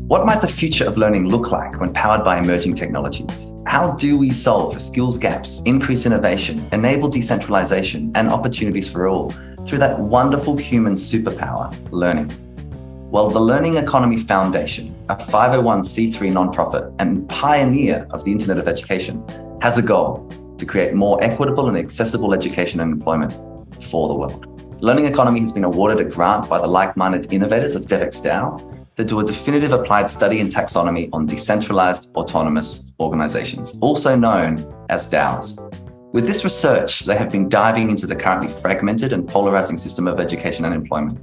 What might the future of learning look like when powered by emerging technologies? How do we solve for skills gaps, increase innovation, enable decentralization and opportunities for all through that wonderful human superpower, learning? Well, the Learning Economy Foundation, a 501c3 nonprofit and pioneer of the Internet of Education, has a goal to create more equitable and accessible education and employment for the world. Learning Economy has been awarded a grant by the like-minded innovators of DevX DAO to do a definitive applied study in taxonomy on decentralized autonomous organizations, also known as DAOs. With this research, they have been diving into the currently fragmented and polarizing system of education and employment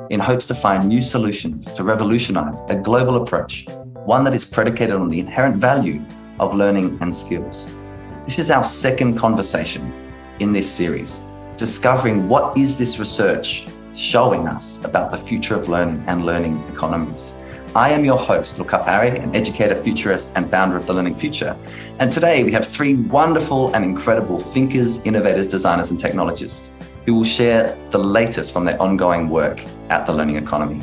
in hopes to find new solutions to revolutionize a global approach, one that is predicated on the inherent value of learning and skills. This is our second conversation in this series, discovering what is this research showing us about the future of learning and learning economies. I am your host, Louka, Parry, an educator, futurist, and founder of The Learning Future. And today we have three wonderful and incredible thinkers, innovators, designers, and technologists who will share the latest from their ongoing work at The Learning Economy.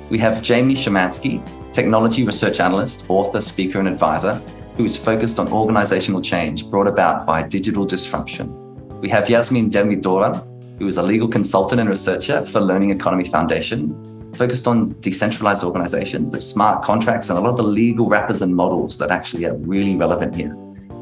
We have Jaimy Szymanski, technology research analyst, author, speaker, and advisor, who is focused on organizational change brought about by digital disruption. We have Yasemin Demirdoven, who is a legal consultant and researcher for Learning Economy Foundation, focused on decentralized organizations, the smart contracts, and a lot of the legal wrappers and models that actually are really relevant here.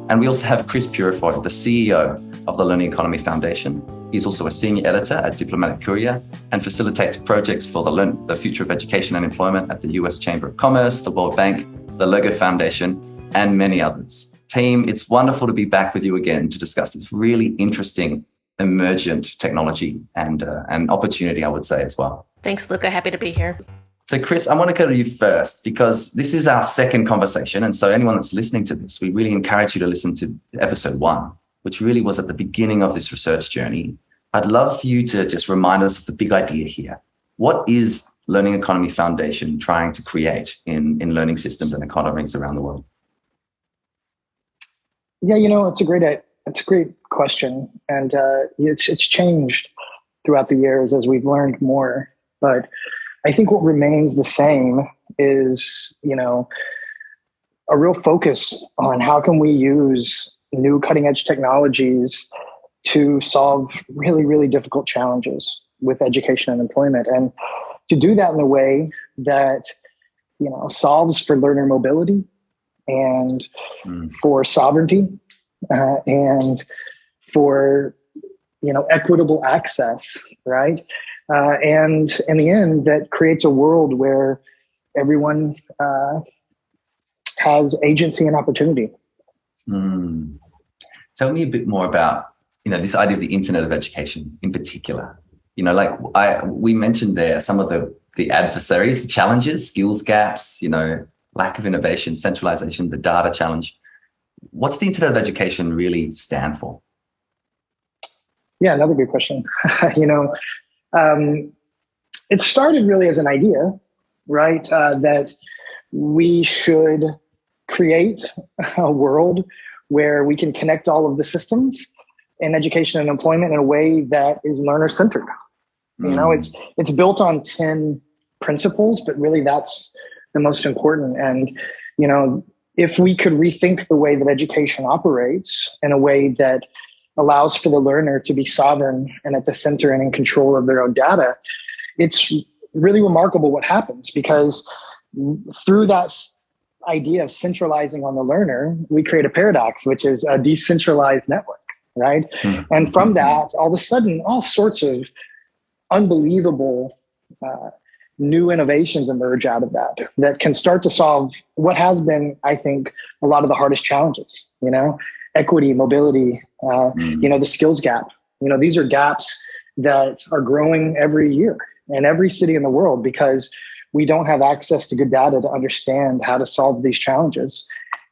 And we also have Purifoy, the CEO of the Learning Economy Foundation. He's also a senior editor at Diplomatic Courier and facilitates projects for the future of education and employment at the US Chamber of Commerce, the World Bank, the Logo Foundation, and many others. Team, it's wonderful to be back with you again to discuss this really interesting emergent technology and opportunity, I would say, as well. Thanks, Louka. Happy to be here. So, Chris, I want to go to you first because this is our second conversation. And so anyone that's listening to this, we really encourage you to listen to episode 1, which really was at the beginning of this research journey. I'd love for you to just remind us of the big idea here. What is Learning Economy Foundation trying to create in learning systems and economies around the world? Yeah, it's a great question, and it's changed throughout the years as we've learned more. But I think what remains the same is, a real focus on how can we use new cutting edge technologies to solve really, really difficult challenges with education and employment, and to do that in a way that solves for learner mobility and for sovereignty and for equitable access, right? And in the end, that creates a world where everyone has agency and opportunity. Tell me a bit more about this idea of the Internet of Education in particular. We mentioned there some of the adversaries, the challenges, skills gaps, lack of innovation, centralization, the data challenge. What's the Internet of Education really stand for? Yeah, another good question. It started really as an idea, right? That we should create a world where we can connect all of the systems in education and employment in a way that is learner-centered. It's built on 10 principles, but really that's the most important. And, if we could rethink the way that education operates in a way that allows for the learner to be sovereign and at the center and in control of their own data, it's really remarkable what happens, because through that idea of centralizing on the learner, we create a paradox, which is a decentralized network, right? And from that, all of a sudden, all sorts of unbelievable new innovations emerge out of that can start to solve what has been, I think, a lot of the hardest challenges, equity, mobility, the skills gap. These are gaps that are growing every year in every city in the world because we don't have access to good data to understand how to solve these challenges.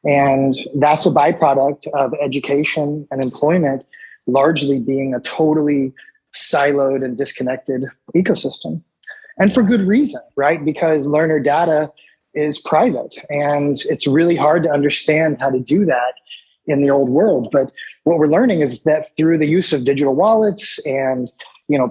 And that's a byproduct of education and employment largely being a totally siloed and disconnected ecosystem. And for good reason, right? Because learner data is private and it's really hard to understand how to do that in the old world. But what we're learning is that through the use of digital wallets and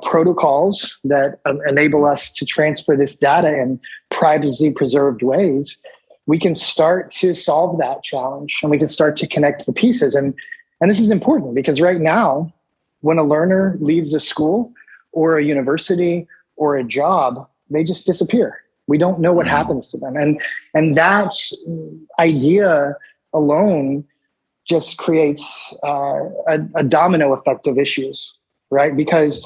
protocols that enable us to transfer this data in privacy preserved ways, we can start to solve that challenge, and we can start to connect the pieces. And this is important because right now, when a learner leaves a school or a university or a job, they just disappear. We don't know what happens to them. And that idea alone just creates a domino effect of issues, right? Because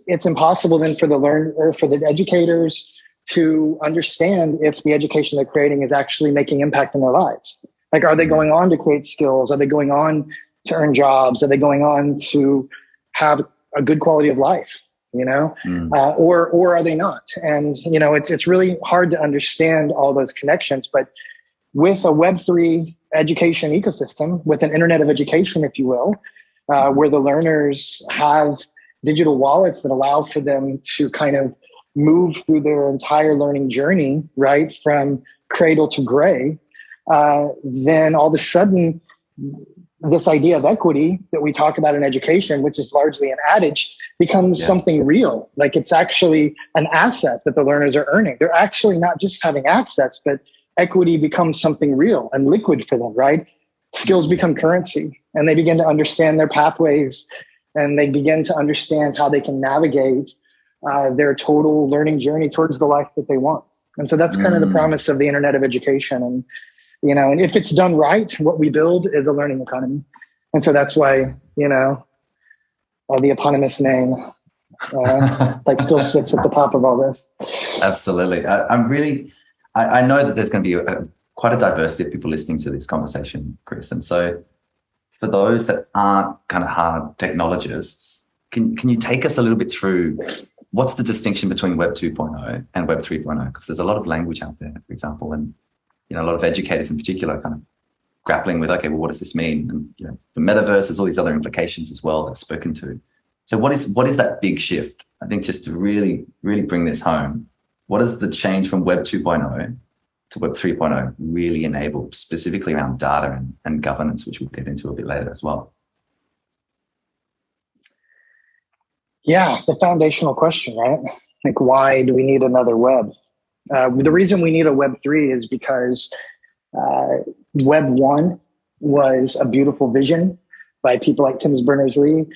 it's impossible then for the educators to understand if the education they're creating is actually making impact in their lives. Like, are they going on to create skills? Are they going on to earn jobs? Are they going on to have a good quality of life? Or are they not? And it's really hard to understand all those connections. But with a Web3 education ecosystem, with an Internet of Education, if you will, where the learners have digital wallets that allow for them to kind of move through their entire learning journey, right, from cradle to gray, then all of a sudden, this idea of equity that we talk about in education, which is largely an adage, becomes something real. Like, it's actually an asset that the learners are earning. They're actually not just having access, but equity becomes something real and liquid for them, right? Skills become currency, and they begin to understand their pathways, and they begin to understand how they can navigate their total learning journey towards the life that they want. And so that's kind of the promise of the Internet of Education. And, and if it's done right, what we build is a learning economy. And so that's why, the eponymous name still sits at the top of all this. Absolutely. I know that there's going to be quite a diversity of people listening to this conversation, Chris. And so for those that aren't kind of hard technologists, can you take us a little bit through what's the distinction between Web 2.0 and Web 3.0? Because there's a lot of language out there, for example, and a lot of educators in particular kind of grappling with, okay, well, what does this mean? And the metaverse, there's all these other implications as well that I've spoken to. So what is that big shift? I think just to really, really bring this home, what does the change from Web 2.0 to Web 3.0 really enable, specifically around data and governance, which we'll get into a bit later as well? Yeah, the foundational question, right? Like, why do we need another web? The reason we need a Web 3 is because Web 1 was a beautiful vision by people like Tim Berners-Lee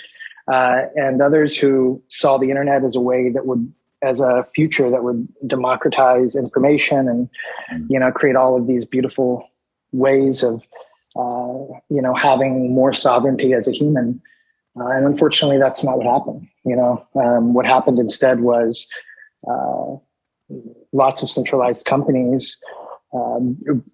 and others who saw the internet as a future that would democratize information and, create all of these beautiful ways of, having more sovereignty as a human. And unfortunately, that's not what happened. What happened instead was lots of centralized companies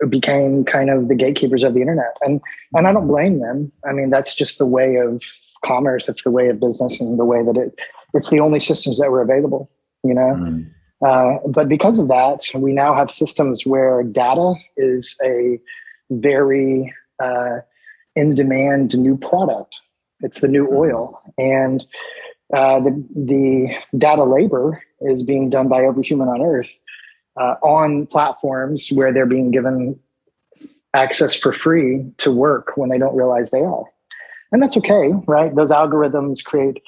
became kind of the gatekeepers of the internet. And I don't blame them. I mean, that's just the way of commerce. It's the way of business, and the way that it's the only systems that were available, But because of that, we now have systems where data is a very in-demand new product. It's the new oil. And the data labor is being done by every human on earth on platforms where they're being given access for free to work when they don't realize they are. And that's okay, right? Those algorithms create,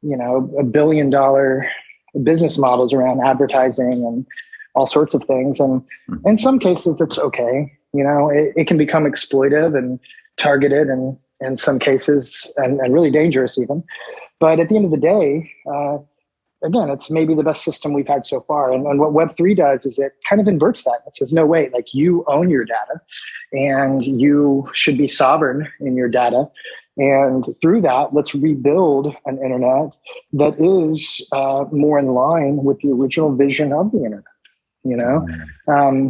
$1 billion business models around advertising and all sorts of things. And in some cases, it's okay. It can become exploitive and targeted, and in some cases, and really dangerous even. But at the end of the day, again, it's maybe the best system we've had so far. And what Web3 does is it kind of inverts that. It says, no, wait, like, you own your data and you should be sovereign in your data. And through that, let's rebuild an internet that is more in line with the original vision of the internet,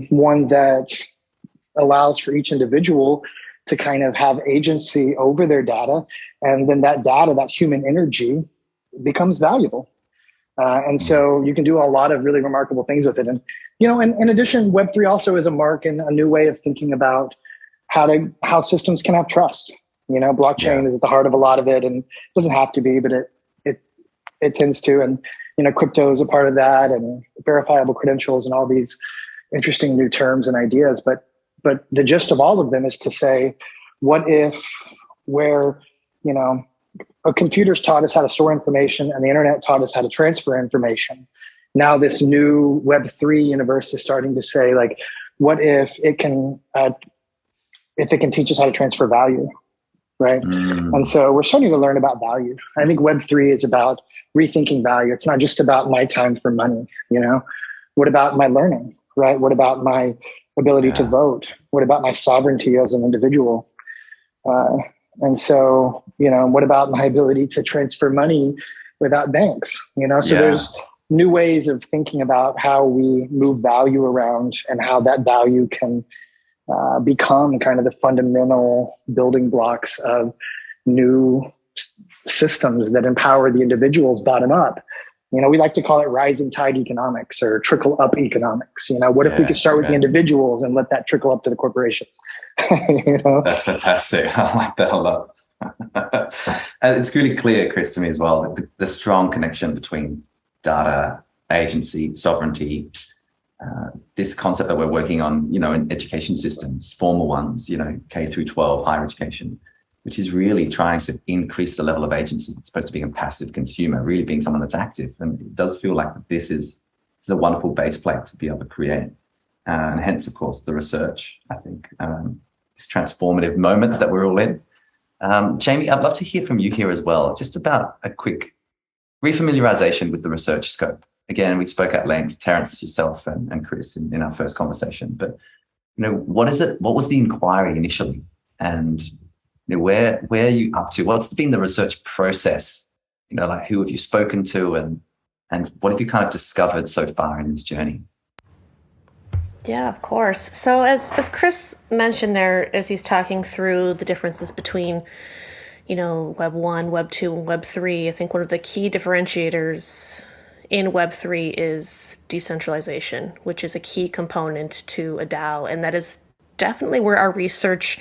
one that allows for each individual to kind of have agency over their data. And then that data, that human energy, becomes valuable. And so you can do a lot of really remarkable things with it. And, and in addition, Web3 also is a mark and a new way of thinking about how systems can have trust. Blockchain is at the heart of a lot of it, and it doesn't have to be, but it tends to. And, crypto is a part of that, and verifiable credentials and all these interesting new terms and ideas. But the gist of all of them is to say, what if a computer's taught us how to store information and the internet taught us how to transfer information. Now this new Web3 universe is starting to say, like, what if it can teach us how to transfer value, right? And so we're starting to learn about value. I think Web3 is about rethinking value. It's not just about my time for money, What about my learning, right? What about my ability to vote? What about my sovereignty as an individual? And so, what about my ability to transfer money without banks? So there's new ways of thinking about how we move value around and how that value can become kind of the fundamental building blocks of new systems that empower the individuals bottom up. We like to call it rising tide economics or trickle up economics. What if we could start with the individuals and let that trickle up to the corporations? That's fantastic. I like that a lot. And it's really clear, Chris, to me as well, the strong connection between data, agency, sovereignty, this concept that we're working on, in education systems, formal ones, K through 12, higher education, which is really trying to increase the level of agency. It's supposed to be a passive consumer, really being someone that's active. And it does feel like this is a wonderful base plate to be able to create. And hence, of course, the research, I think, this transformative moment that we're all in. Jaimy, I'd love to hear from you here as well, just about a quick refamiliarization with the research scope. Again, we spoke at length, Terence, yourself, and Chris in our first conversation. But what is it? What was the inquiry initially, and where are you up to? What's been the research process? Like who have you spoken to, and what have you kind of discovered so far in this journey? Yeah, of course. So as Chris mentioned there, as he's talking through the differences between Web 1, Web 2, and Web 3, I think one of the key differentiators in Web 3 is decentralization, which is a key component to a DAO. And that is definitely where our research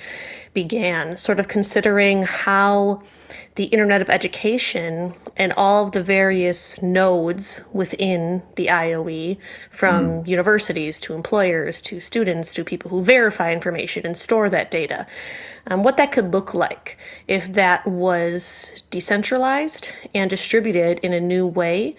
began, sort of considering how the Internet of Education and all of the various nodes within the IOE, from universities to employers to students to people who verify information and store that data, what that could look like if that was decentralized and distributed in a new way,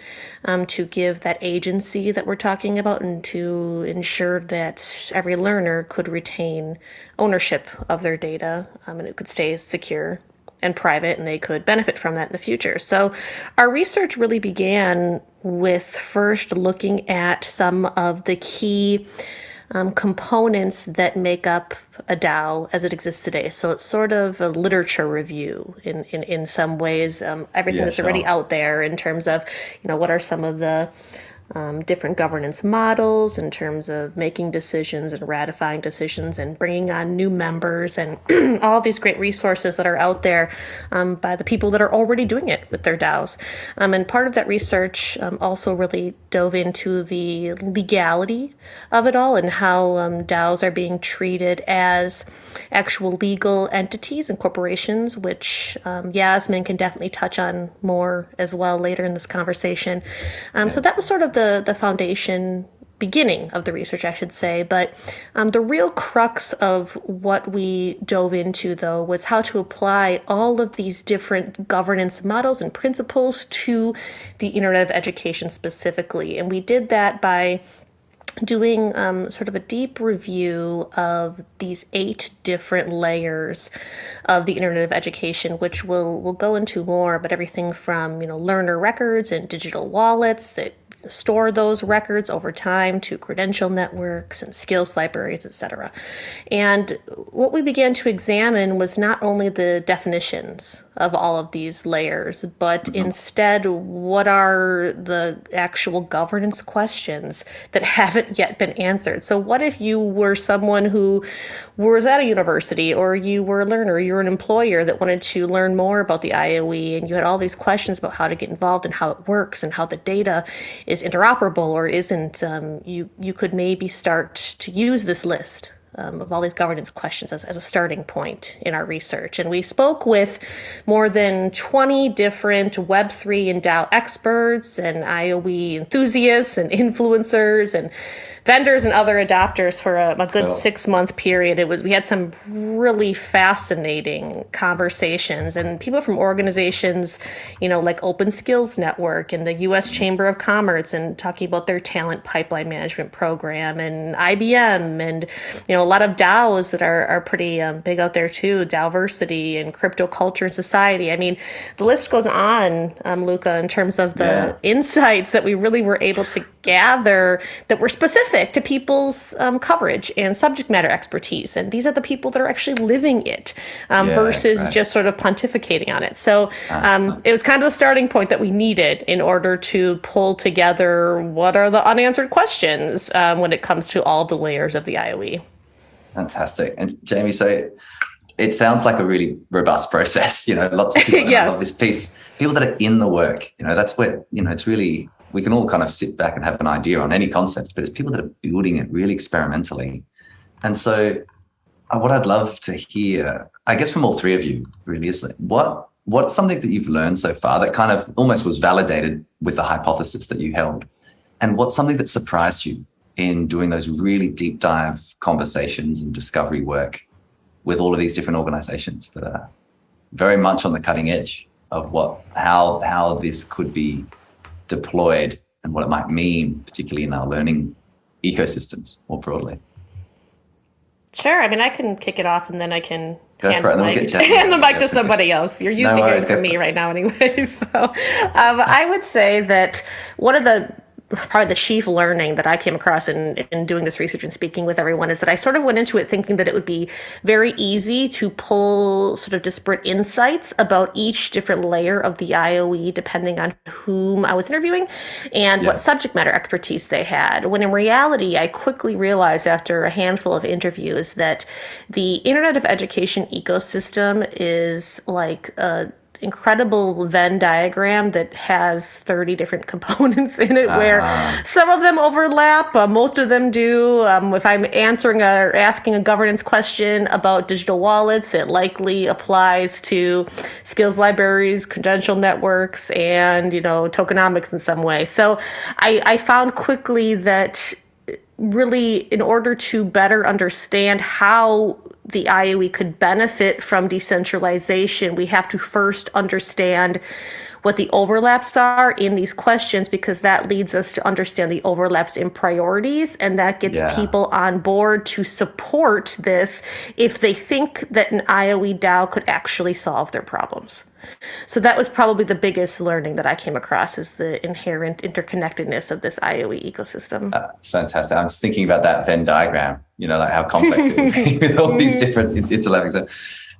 to give that agency that we're talking about and to ensure that every learner could retain ownership of their data, and it could stay secure and private, and they could benefit from that in the future. So our research really began with first looking at some of the key components that make up a DAO as it exists today. So it's sort of a literature review in some ways, everything that's already out there in terms of, what are some of the different governance models in terms of making decisions and ratifying decisions and bringing on new members and all these great resources that are out there by the people that are already doing it with their DAOs. And part of that research also really dove into the legality of it all and how DAOs are being treated as actual legal entities and corporations, which Yasemin can definitely touch on more as well later in this conversation. So that was sort of the foundation beginning of the research, I should say. But the real crux of what we dove into, though, was how to apply all of these different governance models and principles to the Internet of Education specifically. And we did that by doing sort of a deep review of these 8 different layers of the Internet of Education, which we'll go into more, but everything from, learner records and digital wallets that store those records over time to credential networks and skills libraries, etc. And what we began to examine was not only the definitions of all of these layers, but instead, what are the actual governance questions that haven't yet been answered? So what if you were someone who was at a university, or you were a learner, or you were an employer that wanted to learn more about the IOE, and you had all these questions about how to get involved and how it works and how the data is interoperable or isn't, you could maybe start to use this list of all these governance questions as a starting point in our research. And we spoke with more than 20 different Web3 and DAO experts and IOE enthusiasts and influencers and vendors and other adopters for a good 6-month period. We had some really fascinating conversations, and people from organizations, like Open Skills Network and the U.S. Chamber of Commerce, and talking about their talent pipeline management program, and IBM, and a lot of DAOs that are pretty big out there too, Dowversity and crypto culture and society. I mean, the list goes on, Louka, in terms of the insights that we really were able to gather that were specific to people's coverage and subject matter expertise. And these are the people that are actually living it versus just sort of pontificating on it. So it was kind of the starting point that we needed in order to pull together what are the unanswered questions when it comes to all the layers of the IOE. Fantastic. And Jaimy, so it sounds like a really robust process, lots of people that love this piece, people that are in the work, that's where, it's really, we can all kind of sit back and have an idea on any concept, but it's people that are building it really experimentally. And so what I'd love to hear, I guess from all three of you really, is what's something that you've learned so far that kind of almost was validated with the hypothesis that you held? And what's something that surprised you in doing those really deep dive conversations and discovery work with all of these different organizations that are very much on the cutting edge of how this could be deployed and what it might mean, particularly in our learning ecosystems more broadly? Sure. I mean, I can kick it off and then I can hand the mic to somebody else. You're used to hearing from me right now anyway. So I would say that one of probably the chief learning that I came across in doing this research and speaking with everyone is that I sort of went into it thinking that it would be very easy to pull sort of disparate insights about each different layer of the IOE depending on whom I was interviewing and what subject matter expertise they had. When in reality, I quickly realized after a handful of interviews that the Internet of Education ecosystem is like a incredible Venn diagram that has 30 different components in it, where some of them overlap, most of them do. If I'm answering or asking a governance question about digital wallets, it likely applies to skills libraries, credential networks, and tokenomics in some way. So I found quickly that really, in order to better understand how the IOE could benefit from decentralization, we have to first understand what the overlaps are in these questions, because that leads us to understand the overlaps in priorities, and that gets people on board to support this if they think that an IOE DAO could actually solve their problems. So that was probably the biggest learning that I came across, is the inherent interconnectedness of this IOE ecosystem. Fantastic. I was thinking about that Venn diagram, like how complex it would be with all these different interleavings. So,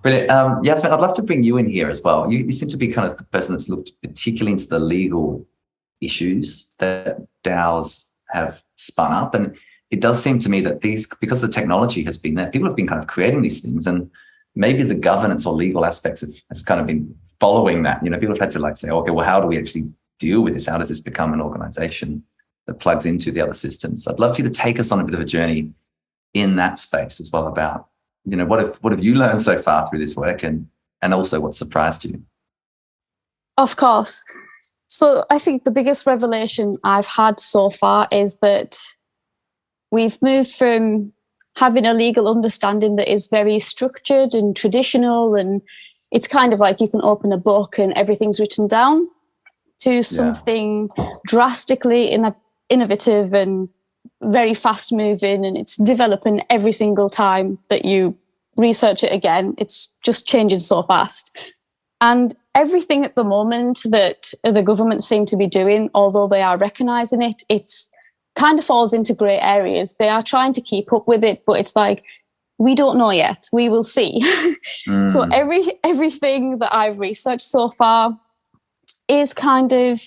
brilliant. Yasemin, I'd love to bring you in here as well. You seem to be kind of the person that's looked particularly into the legal issues that DAOs have spun up. And it does seem to me that because the technology has been there, people have been kind of creating these things, and maybe the governance or legal aspects has kind of been following that. People have had to say, okay, well, how do we actually deal with this? How does this become an organization that plugs into the other systems? I'd love for you to take us on a bit of a journey in that space as well about, what have you learned so far through this work, and also what surprised you? Of course. So I think the biggest revelation I've had so far is that we've moved from having a legal understanding that is very structured and traditional, and it's kind of like you can open a book and everything's written down, to something drastically innovative and very fast moving, and it's developing every single time that you research it again. It's just changing so fast. And everything at the moment that the government seem to be doing, although they are recognizing it, it's kind of falls into grey areas. They are trying to keep up with it, but it's like, we don't know yet. We will see. So everything that I've researched so far is kind of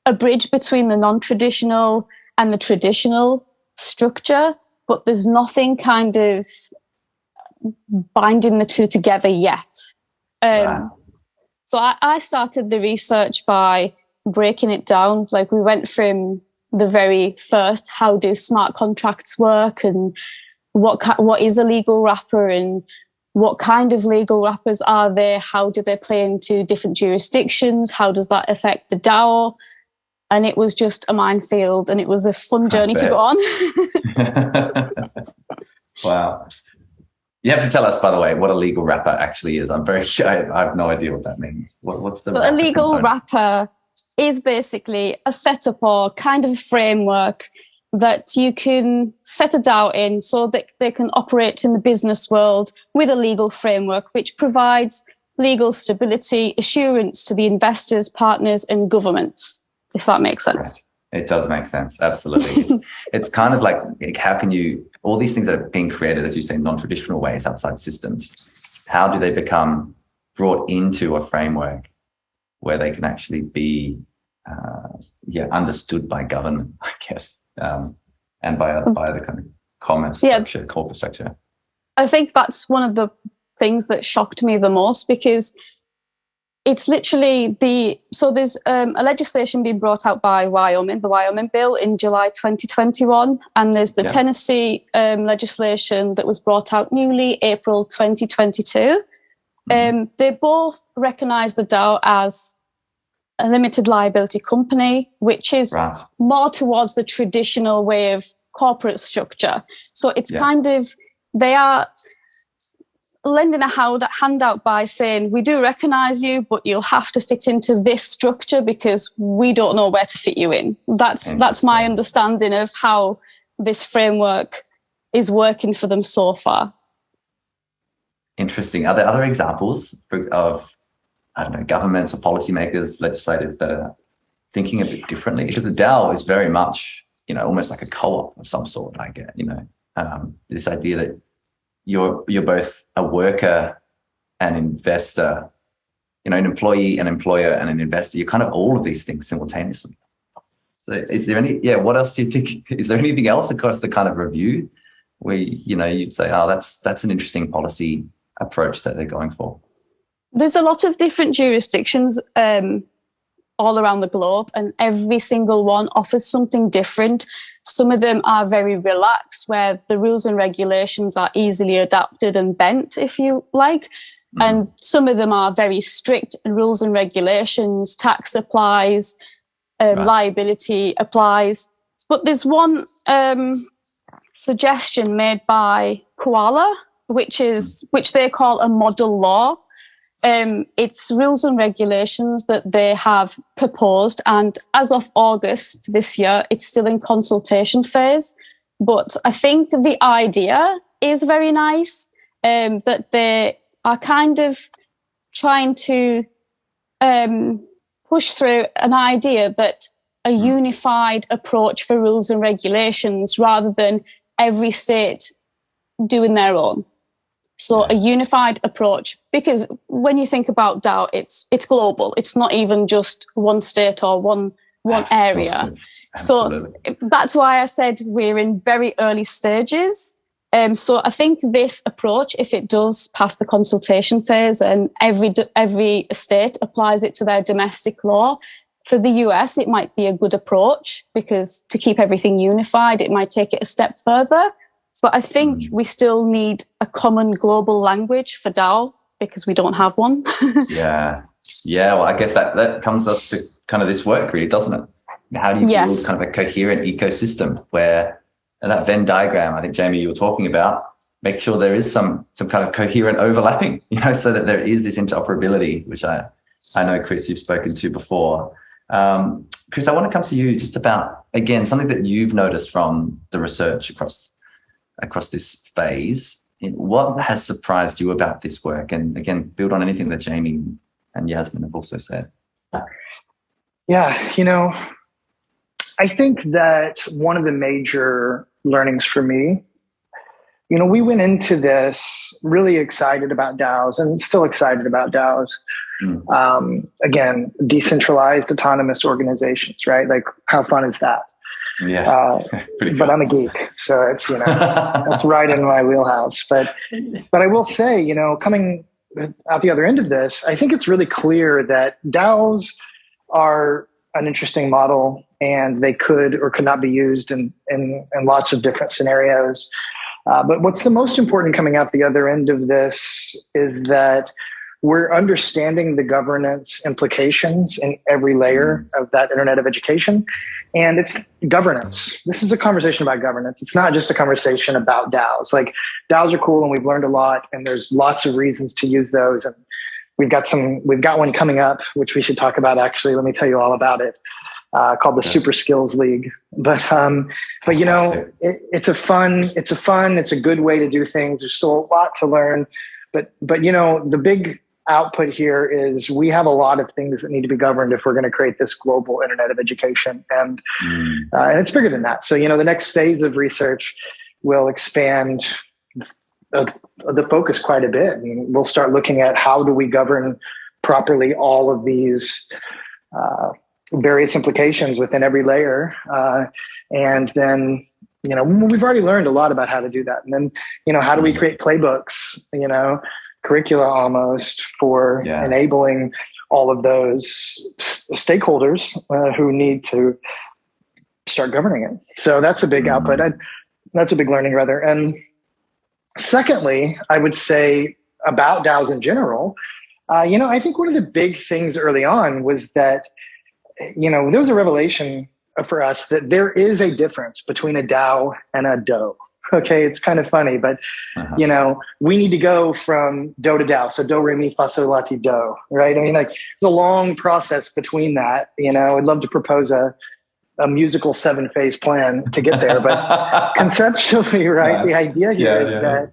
a bridge between the non-traditional and the traditional structure, but there's nothing kind of binding the two together yet. So I started the research by breaking it down. Like, we went from the very first, how do smart contracts work, and what is a legal wrapper, and what kind of legal wrappers are there? How do they play into different jurisdictions? How does that affect the DAO? and it was just a minefield, and it was a fun journey to go on. Wow. You have to tell us, by the way, what a legal wrapper actually is. I'm very sure I have no idea what that means. What's the a legal wrapper is basically a setup or kind of framework that you can set a DAO in so that they can operate in the business world with a legal framework which provides legal stability, assurance to the investors, partners, and governments, if that makes sense. Right. It does make sense, absolutely. It's kind of like how can you, all these things that are being created, as you say, non-traditional ways outside systems, how do they become brought into a framework where they can actually be understood by government, I guess, and by the kind of commerce structure, corporate structure. I think that's one of the things that shocked me the most, because it's literally there's a legislation being brought out by Wyoming, the Wyoming bill in July 2021, and there's the Tennessee legislation that was brought out newly April 2022. They both recognize the DAO as a limited liability company, which is more towards the traditional way of corporate structure. So it's kind of, they are lending a handout by saying, we do recognize you, but you'll have to fit into this structure because we don't know where to fit you in. That's my understanding of how this framework is working for them so far. Interesting. Are there other examples of, I don't know, governments or policymakers, legislators that are thinking a bit differently? Because a DAO is very much, almost like a co-op of some sort. I get, this idea that you're both a worker and investor, an employee, an employer, and an investor. You're kind of all of these things simultaneously. So is there what else do you think? Is there anything else across the kind of review where, you'd say, oh, that's an interesting policy approach that they're going for? There's a lot of different jurisdictions all around the globe, and every single one offers something different. Some of them are very relaxed, where the rules and regulations are easily adapted and bent, if you like. And some of them are very strict, and rules and regulations, tax applies, liability applies. But there's one suggestion made by Koala, which they call a model law. It's rules and regulations that they have proposed, and as of August this year, it's still in consultation phase. But I think the idea is very nice, that they are kind of trying to push through an idea that a unified approach for rules and regulations rather than every state doing their own. So a unified approach, because when you think about DAO, it's global. It's not even just one state or one area. So that's why I said we're in very early stages. So I think this approach, if it does pass the consultation phase and every state applies it to their domestic law, for the US, it might be a good approach, because to keep everything unified, it might take it a step further. But I think we still need a common global language for DAO, because we don't have one. Yeah. Well, I guess that comes us to kind of this work, really, doesn't it? How do you build kind of a coherent ecosystem where, and that Venn diagram, I think, Jaimy, you were talking about, make sure there is some kind of coherent overlapping, so that there is this interoperability, which I know, Chris, you've spoken to before. Chris, I want to come to you just about, again, something that you've noticed from the research across this phase. What has surprised you about this work? And again, build on anything that Jaimy and Yasemin have also said. Yeah, I think that one of the major learnings for me, we went into this really excited about DAOs and still excited about DAOs. Again, decentralized autonomous organizations, right? Like, how fun is that? Yeah, but cool. I'm a geek, so it's that's right in my wheelhouse. But I will say, coming out the other end of this, I think it's really clear that DAOs are an interesting model, and they could or could not be used in lots of different scenarios. But what's the most important coming out the other end of this is that we're understanding the governance implications in every layer of that Internet of Education. And it's governance. This is a conversation about governance. It's not just a conversation about DAOs. Like, DAOs are cool and we've learned a lot, and there's lots of reasons to use those. And we've got one coming up, which we should talk about. Actually, let me tell you all about it. Called the Super Skills League. But you know, it's a good way to do things. There's still a lot to learn, but you know, the big output here is we have a lot of things that need to be governed if we're going to create this global Internet of Education, and it's bigger than that. So, you know, the next phase of research will expand the focus quite a bit. I mean, we'll start looking at how do we govern properly all of these various implications within every layer, and then, you know, we've already learned a lot about how to do that. And then, you know, how do we create playbooks, you know, curricula almost for enabling all of those stakeholders who need to start governing it. So that's a big output. That's a big learning, rather. And secondly, I would say about DAOs in general, you know, I think one of the big things early on was that, you know, there was a revelation for us that there is a difference between a DAO and a DO. Okay, it's kind of funny, but you know, we need to go from do to DAO. So do, re, mi, fa, sol, la, ti, do, right? I mean, like, it's a long process between that. You know, I'd love to propose a musical 7-phase plan to get there, but conceptually, right? Yes. The idea here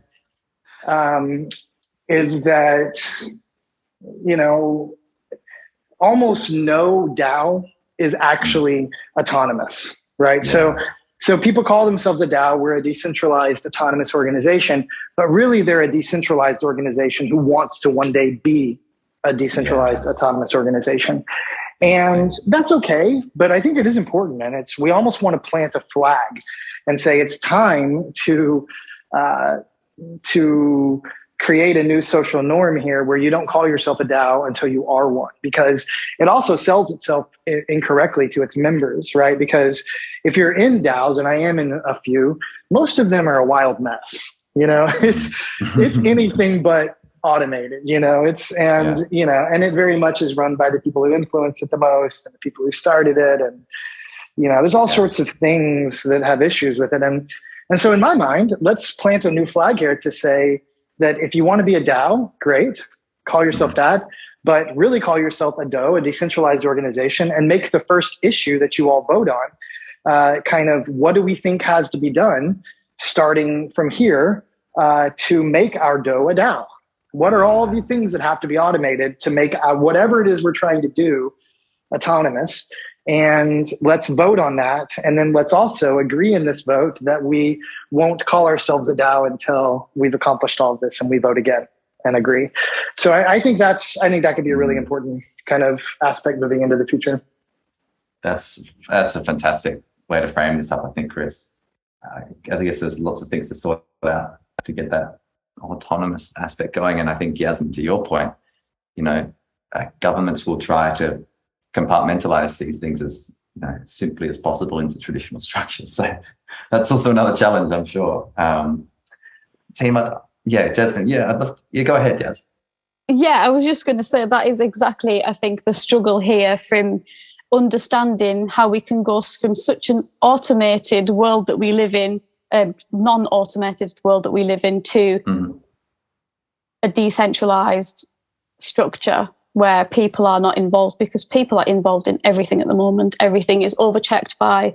is that, you know, almost no DAO is actually autonomous, right? Yeah. So people call themselves a DAO. We're a decentralized autonomous organization, but really they're a decentralized organization who wants to one day be a decentralized autonomous organization. And that's okay, but I think it is important. And we almost want to plant a flag and say it's time to create a new social norm here where you don't call yourself a DAO until you are one, because it also sells itself incorrectly to its members, right? Because if you're in DAOs, and I am in a few, most of them are a wild mess. You know, it's anything but automated, you know, you know, and it very much is run by the people who influence it the most and the people who started it. And, you know, there's all sorts of things that have issues with it. And so in my mind, let's plant a new flag here to say that if you want to be a DAO, great, call yourself that, but really call yourself a DO, a decentralized organization, and make the first issue that you all vote on kind of what do we think has to be done starting from here to make our DO a DAO? What are all the things that have to be automated to make whatever it is we're trying to do autonomous? And let's vote on that. And then let's also agree in this vote that we won't call ourselves a DAO until we've accomplished all of this, and we vote again and agree. So I think that could be a really important kind of aspect moving into the future. That's a fantastic way to frame this up, I think, Chris. I guess there's lots of things to sort out to get that autonomous aspect going. And I think, Yasemin, to your point, you know, governments will try to compartmentalize these things as, you know, simply as possible into traditional structures. So that's also another challenge, I'm sure. Team, Jasmine, I'd love to, go ahead, Yas. Yeah, I was just going to say that is exactly, I think, the struggle here from understanding how we can go from such an automated world that we live in, a non-automated world that we live in, to a decentralized structure where people are not involved, because people are involved in everything at the moment. Everything is overchecked by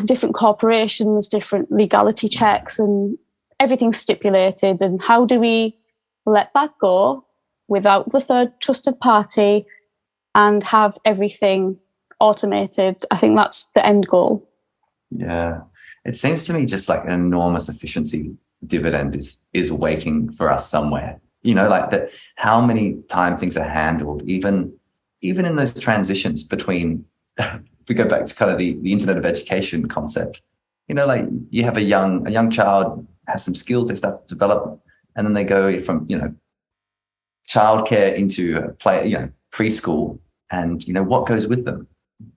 different corporations, different legality checks, and everything's stipulated. And how do we let that go without the third trusted party and have everything automated? I think that's the end goal. Yeah. It seems to me just like an enormous efficiency dividend is waiting for us somewhere. You know, like that, how many times things are handled, even in those transitions between, if we go back to kind of the Internet of Education concept, you know, like you have a young child has some skills they start to develop, and then they go from, you know, childcare into preschool, and, you know, what goes with them,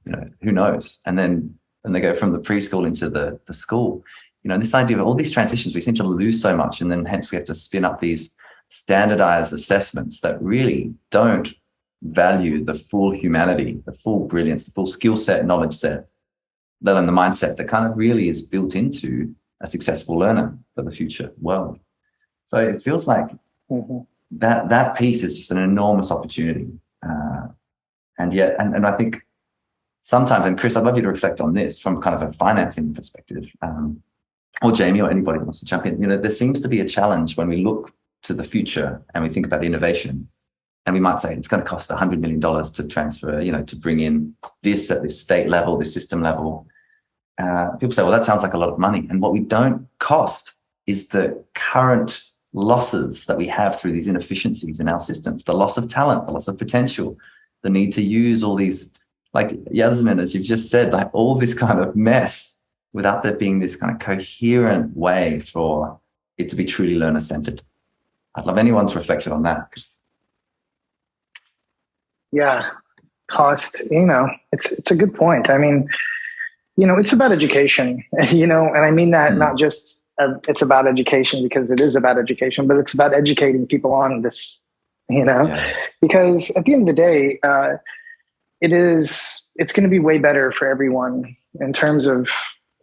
you know, who knows? And then they go from the preschool into the school. You know, this idea of all these transitions, we seem to lose so much, and then hence we have to spin up these standardized assessments that really don't value the full humanity, the full brilliance, the full skill set, knowledge set, let alone the mindset that kind of really is built into a successful learner for the future world. So it feels like that piece is just an enormous opportunity. And yet, and I think sometimes, and Chris, I'd love you to reflect on this from kind of a financing perspective, or Jaimy, or anybody who wants to jump in. You know, there seems to be a challenge when we look to the future and we think about innovation, and we might say it's going to cost $100 million to transfer, you know, to bring in this at this state level, this system level. People say, well, that sounds like a lot of money. And what we don't cost is the current losses that we have through these inefficiencies in our systems, the loss of talent, the loss of potential, the need to use all these, like Yasemin, as you've just said, like all this kind of mess without there being this kind of coherent way for it to be truly learner-centered. I'd love anyone's reflection on that. Yeah, cost, you know, it's a good point. I mean, you know, it's about education, you know, and I mean that not just it's about education because it is about education, but it's about educating people on this, you know, because at the end of the day, it's going to be way better for everyone in terms of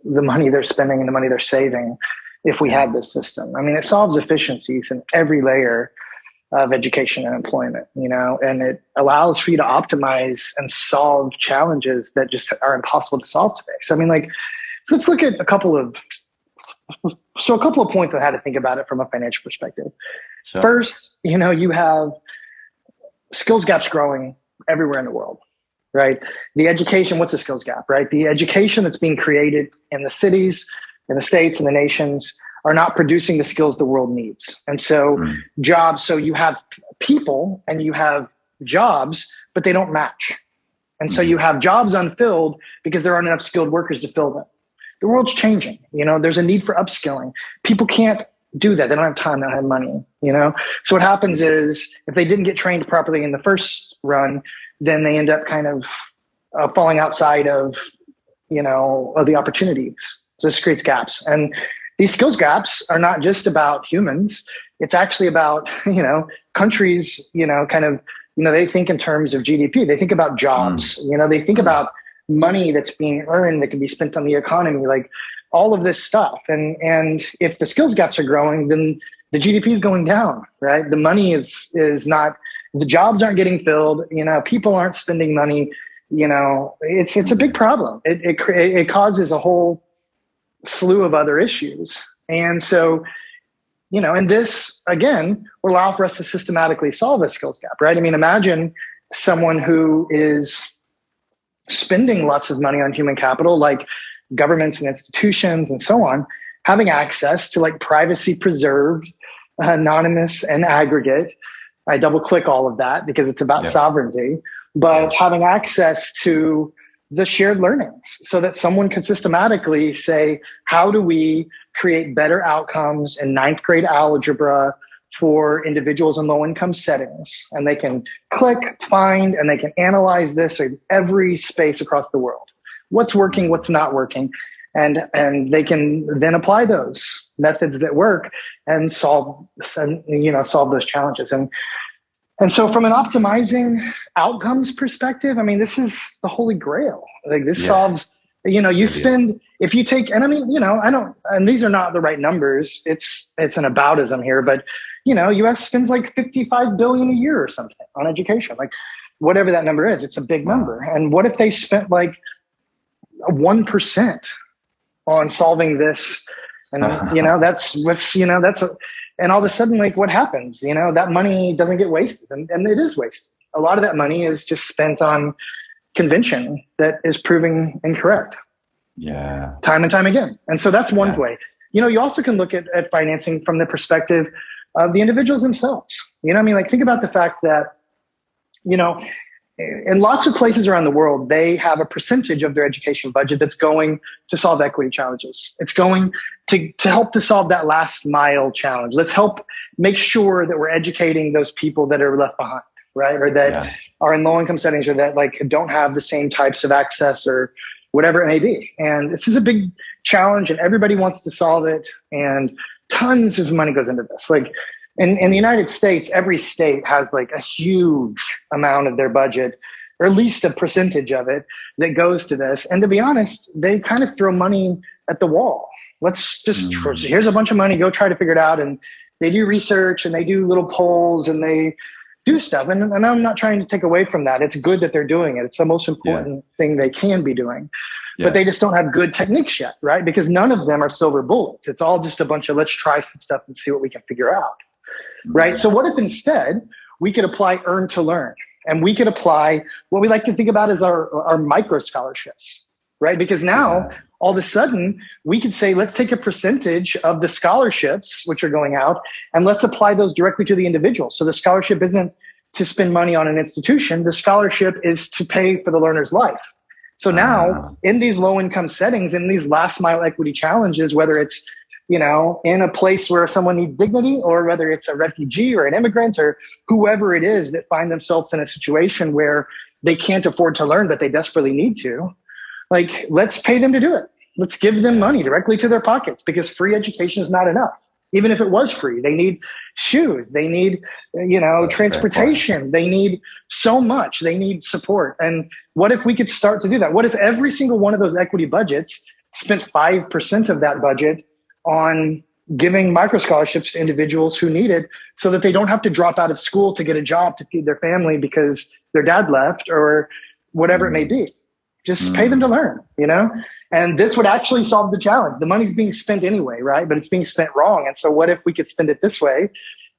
the money they're spending and the money they're saving if we had this system. I mean, it solves efficiencies in every layer of education and employment, you know, and it allows for you to optimize and solve challenges that just are impossible to solve today. So, I mean, like, so let's look at a couple of points on how to think about it from a financial perspective. Sure. First, you know, you have skills gaps growing everywhere in the world, right? The education, what's a skills gap, right? The education that's being created in the cities, in the states, and the nations are not producing the skills the world needs. And so jobs, so you have people and you have jobs, but they don't match. And so you have jobs unfilled because there aren't enough skilled workers to fill them. The world's changing. You know, there's a need for upskilling. People can't do that. They don't have time, they don't have money, you know? So what happens is if they didn't get trained properly in the first run, then they end up kind of falling outside of, you know, of the opportunities. So this creates gaps. And these skills gaps are not just about humans. It's actually about, you know, countries, you know, kind of, you know, they think in terms of GDP. They think about jobs, you know, they think about money that's being earned that can be spent on the economy, like all of this stuff. And if the skills gaps are growing, then the GDP is going down, right? The money is not, the jobs aren't getting filled, you know, people aren't spending money, you know, it's a big problem. It causes a whole slew of other issues. And so, you know, and this, again, will allow for us to systematically solve a skills gap, right? I mean, imagine someone who is spending lots of money on human capital, like governments and institutions and so on, having access to like privacy preserved, anonymous and aggregate. I double click all of that because it's about sovereignty, but having access to the shared learnings so that someone can systematically say, how do we create better outcomes in 9th grade algebra for individuals in low income settings? And they can click, find, and they can analyze this in every space across the world. What's working, what's not working. And they can then apply those methods that work and solve those challenges. And so from an optimizing outcomes perspective, I mean, this is the holy grail. Like this solves, you know, you spend, if you take, and I mean, you know, and these are not the right numbers. It's an aboutism here, but you know, US spends like 55 billion a year or something on education, like whatever that number is, it's a big number. And what if they spent like 1% on solving this? And, you know, and all of a sudden, like what happens, you know, that money doesn't get wasted and it is wasted. A lot of that money is just spent on convention that is proving incorrect. Yeah. Time and time again. And so that's one way. You know, you also can look at financing from the perspective of the individuals themselves. You know what I mean? Like think about the fact that, you know, in lots of places around the world, they have a percentage of their education budget that's going to solve equity challenges. It's going to help to solve that last mile challenge. Let's help make sure that we're educating those people that are left behind, right? Or that are in low income settings or that like don't have the same types of access or whatever it may be. And this is a big challenge and everybody wants to solve it. And tons of money goes into this. Like, In the United States, every state has like a huge amount of their budget, or at least a percentage of it, that goes to this. And to be honest, they kind of throw money at the wall. Let's just, here's a bunch of money, go try to figure it out. And they do research and they do little polls and they do stuff. And I'm not trying to take away from that. It's good that they're doing it. It's the most important thing they can be doing. Yes. But they just don't have good techniques yet, right? Because none of them are silver bullets. It's all just a bunch of, let's try some stuff and see what we can figure out. Right. So what if instead we could apply earn to learn, and we could apply what we like to think about as our micro scholarships, right? Because now all of a sudden we could say, let's take a percentage of the scholarships which are going out and let's apply those directly to the individual. So the scholarship isn't to spend money on an institution. The scholarship is to pay for the learner's life. So now in these low income settings, in these last mile equity challenges, whether it's in a place where someone needs dignity, or whether it's a refugee or an immigrant or whoever it is that find themselves in a situation where they can't afford to learn, but they desperately need to, like, let's pay them to do it. Let's give them money directly to their pockets, because free education is not enough. Even if it was free, they need shoes, they need, transportation, they need so much, they need support. And what if we could start to do that? What if every single one of those equity budgets spent 5% of that budget on giving micro scholarships to individuals who need it, so that they don't have to drop out of school to get a job to feed their family because their dad left, or whatever it may be. Just pay them to learn, and this would actually solve the challenge. The money's being spent anyway, right? But it's being spent wrong. And so what if we could spend it this way,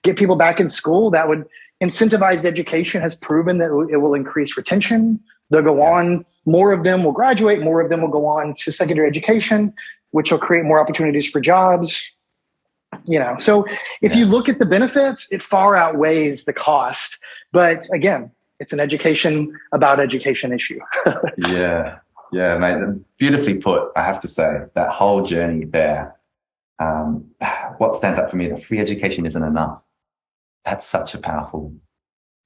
get people back in school? That would incentivize education, has proven that it will increase retention. They'll go on, more of them will graduate, more of them will go on to secondary education, which will create more opportunities for jobs. So if you look at the benefits, it far outweighs the cost. But again, it's an education about education issue. Yeah, mate. Beautifully put, I have to say. That whole journey there. What stands out for me, that free education isn't enough. That's such a powerful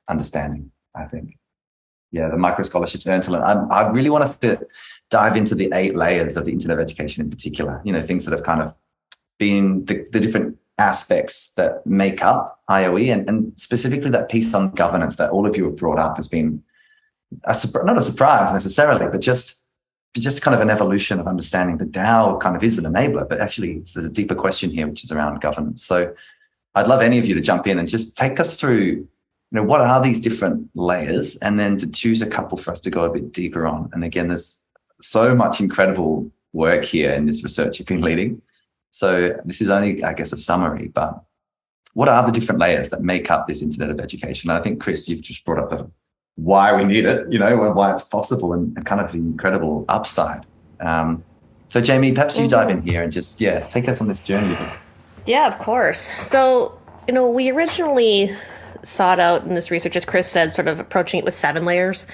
understanding, I think. Yeah, the micro scholarships, earn to learn. I really want us to dive into the 8 layers of the Internet of Education in particular, things that have kind of been the different aspects that make up IOE, and specifically that piece on governance that all of you have brought up has been not a surprise necessarily, but just kind of an evolution of understanding the DAO kind of is an enabler, but actually there's a deeper question here, which is around governance. So I'd love any of you to jump in and just take us through, what are these different layers, and then to choose a couple for us to go a bit deeper on. And again, there's so much incredible work here in this research you've been leading. So this is only, I guess, a summary, but what are the different layers that make up this Internet of Education? And I think, Chris, you've just brought up why we need it, why it's possible, and kind of the incredible upside. So Jaimy, perhaps you dive in here and just, take us on this journey. Yeah, of course. So, we originally sought out in this research, as Chris said, sort of approaching it with 7 layers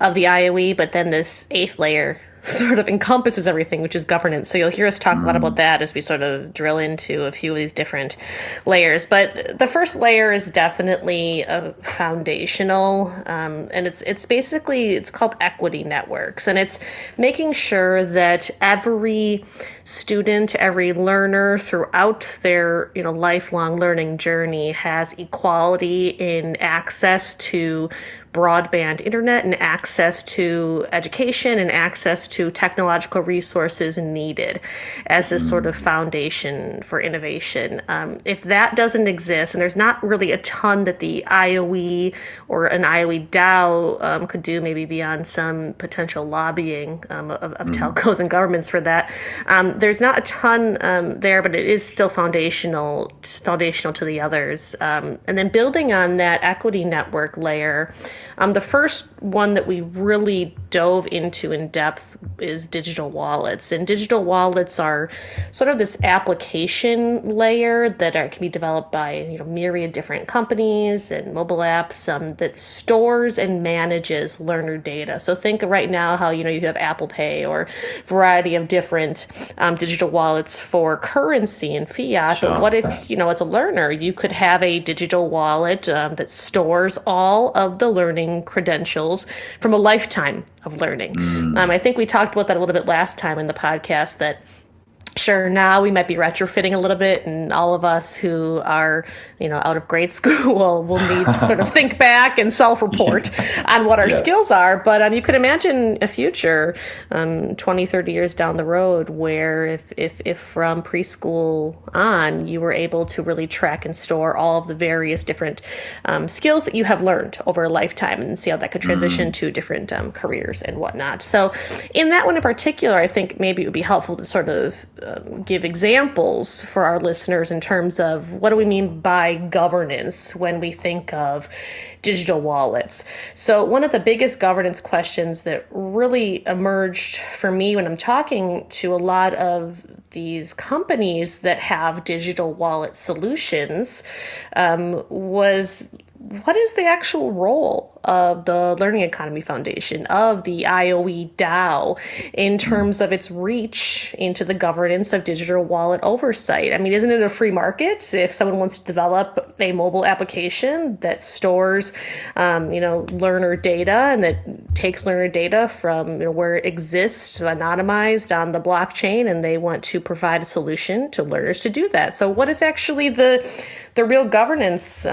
of the IOE, but then this 8th layer sort of encompasses everything, which is governance. So you'll hear us talk a lot about that as we sort of drill into a few of these different layers. But the first layer is definitely foundational, and it's basically, it's called equity networks, and it's making sure that every student, every learner throughout their lifelong learning journey has equality in access to broadband internet and access to education and access to technological resources needed as this sort of foundation for innovation. If that doesn't exist, and there's not really a ton that the IOE or an IOE DAO could do, maybe beyond some potential lobbying of telcos and governments for that, there's not a ton there, but it is still foundational to the others. And then building on that equity network layer, the first one that we really dove into in depth is digital wallets. And digital wallets are sort of this application layer that can be developed by myriad different companies and mobile apps that stores and manages learner data. So think right now how you have Apple Pay or a variety of different digital wallets for currency and fiat. Sure. But what if as a learner you could have a digital wallet that stores all of the learning credentials from a lifetime of learning? I think we talked about that a little bit last time in the podcast, that Sure, now we might be retrofitting a little bit, and all of us who are, out of grade school will need to sort of think back and self-report on what our skills are. But you could imagine a future 20, 30 years down the road where if from preschool on, you were able to really track and store all of the various different skills that you have learned over a lifetime and see how that could transition to different careers and whatnot. So in that one in particular, I think maybe it would be helpful to sort of give examples for our listeners in terms of what do we mean by governance when we think of digital wallets. So one of the biggest governance questions that really emerged for me when I'm talking to a lot of these companies that have digital wallet solutions was, what is the actual role of the Learning Economy Foundation, of the IOE DAO, in terms of its reach into the governance of digital wallet oversight? I mean, isn't it a free market if someone wants to develop a mobile application that stores, learner data and that takes learner data from where it exists anonymized on the blockchain, and they want to provide a solution to learners to do that? So what is actually the real governance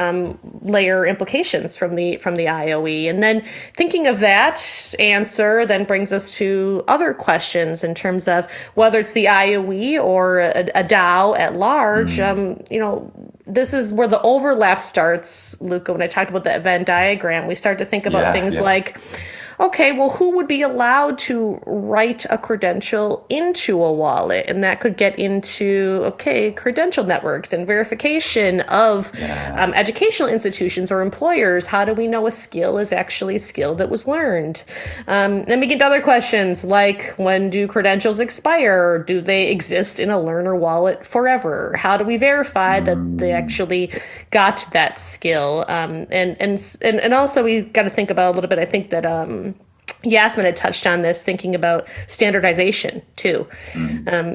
layer implications from the IOE? And then thinking of that answer then brings us to other questions in terms of whether it's the IOE or a DAO at large. This is where the overlap starts, Louka. When I talked about the Venn diagram, we start to think about things like, okay, well, who would be allowed to write a credential into a wallet? And that could get into, credential networks and verification of educational institutions or employers. How do we know a skill is actually a skill that was learned? Then we get to other questions like, when do credentials expire? Do they exist in a learner wallet forever? How do we verify that they actually got that skill? And also we got to think about a little bit, I think that Yasemin had touched on this, thinking about standardization too.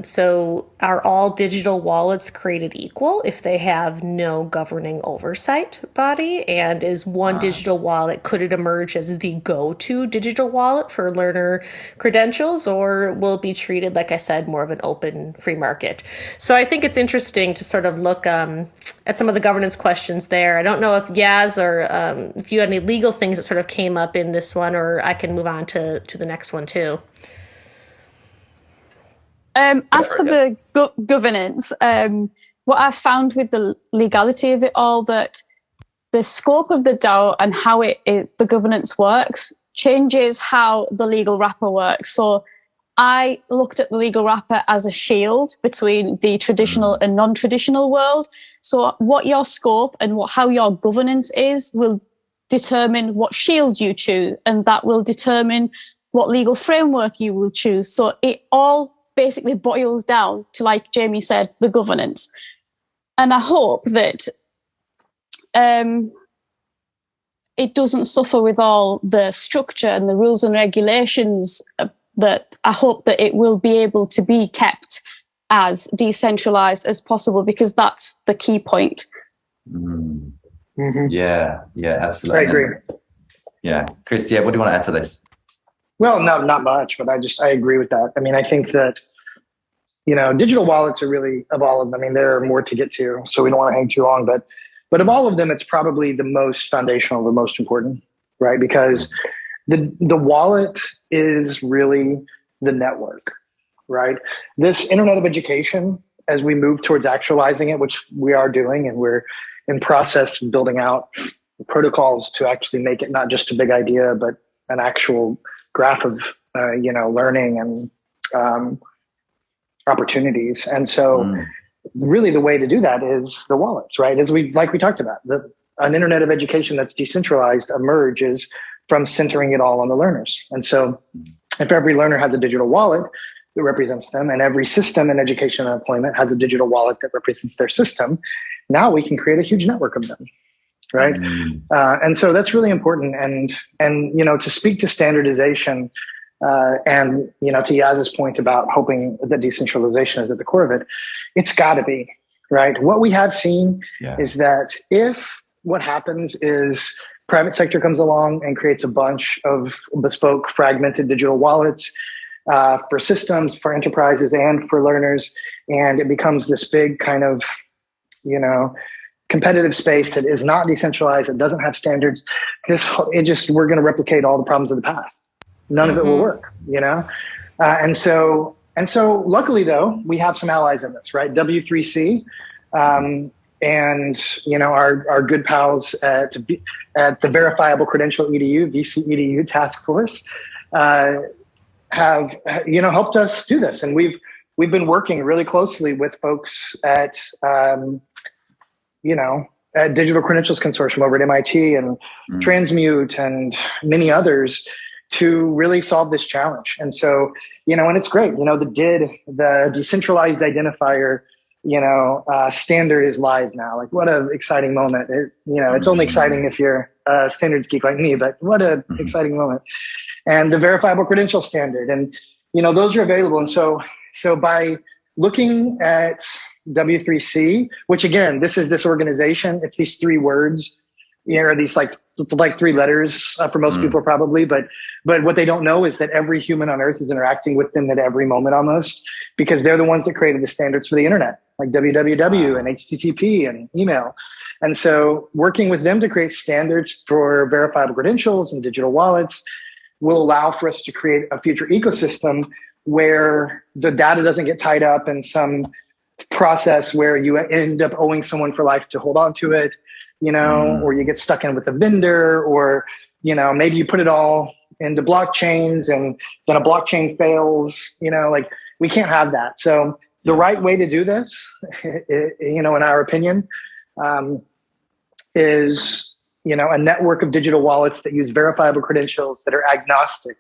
So are all digital wallets created equal if they have no governing oversight body? And is one digital wallet, could it emerge as the go-to digital wallet for learner credentials, or will it be treated, like I said, more of an open free market? So I think it's interesting to sort of look at some of the governance questions there. I don't know if Yaz or if you had any legal things that sort of came up in this one, or I can move on to the next one too. As for the governance, what I found with the legality of it all, that the scope of the DAO and how the governance works changes how the legal wrapper works. So I looked at the legal wrapper as a shield between the traditional and non-traditional world. So what your scope and how your governance is will determine what shield you choose, and that will determine what legal framework you will choose. So it all basically boils down to, like Jaimy said, the governance. And I hope that it doesn't suffer with all the structure and the rules and regulations, that I hope that it will be able to be kept as decentralized as possible, because that's the key point. Yeah, absolutely. I agree. Yeah. Chris, what do you want to add to this? Well, no, not much, but I agree with that. I mean, I think that, digital wallets are really, of all of them, I mean, there are more to get to, so we don't want to hang too long, but of all of them, it's probably the most foundational, the most important, right? Because the wallet is really the network, right? This Internet of Education, as we move towards actualizing it, which we are doing, and we're in process of building out protocols to actually make it not just a big idea, but an actual graph of, learning and opportunities. And so really the way to do that is the wallets, right? Like we talked about, an Internet of Education that's decentralized emerges from centering it all on the learners. And so if every learner has a digital wallet that represents them, and every system in education and employment has a digital wallet that represents their system, now we can create a huge network of them, right? And so that's really important. And to speak to standardization, and to Yaz's point about hoping that decentralization is at the core of it, it's got to be, right? What we have seen is that if what happens is private sector comes along and creates a bunch of bespoke fragmented digital wallets, for systems, for enterprises, and for learners. And it becomes this big kind of, competitive space that is not decentralized, that doesn't have standards. We're going to replicate all the problems of the past. None of it will work, and so luckily though, we have some allies in this, right? W3C, and our good pals at the Verifiable Credential EDU, VC-EDU task force, have helped us do this, and we've been working really closely with folks at at Digital Credentials Consortium over at MIT and Transmute and many others to really solve this challenge. And so, and it's great, the decentralized identifier, standard is live now. Like, what an exciting moment. It's only exciting if you're a standards geek like me, but what an exciting moment. And the verifiable credential standard, and, those are available. And so by looking at W3C, which again, this organization, it's these three words, or these like three letters for most people probably, but what they don't know is that every human on earth is interacting with them at every moment almost, because they're the ones that created the standards for the internet, like www and HTTP and email. And so working with them to create standards for verifiable credentials and digital wallets will allow for us to create a future ecosystem where the data doesn't get tied up in some process where you end up owing someone for life to hold on to it, or you get stuck in with a vendor, or, maybe you put it all into blockchains and then a blockchain fails, we can't have that. So the right way to do this, in our opinion, is, a network of digital wallets that use verifiable credentials that are agnostic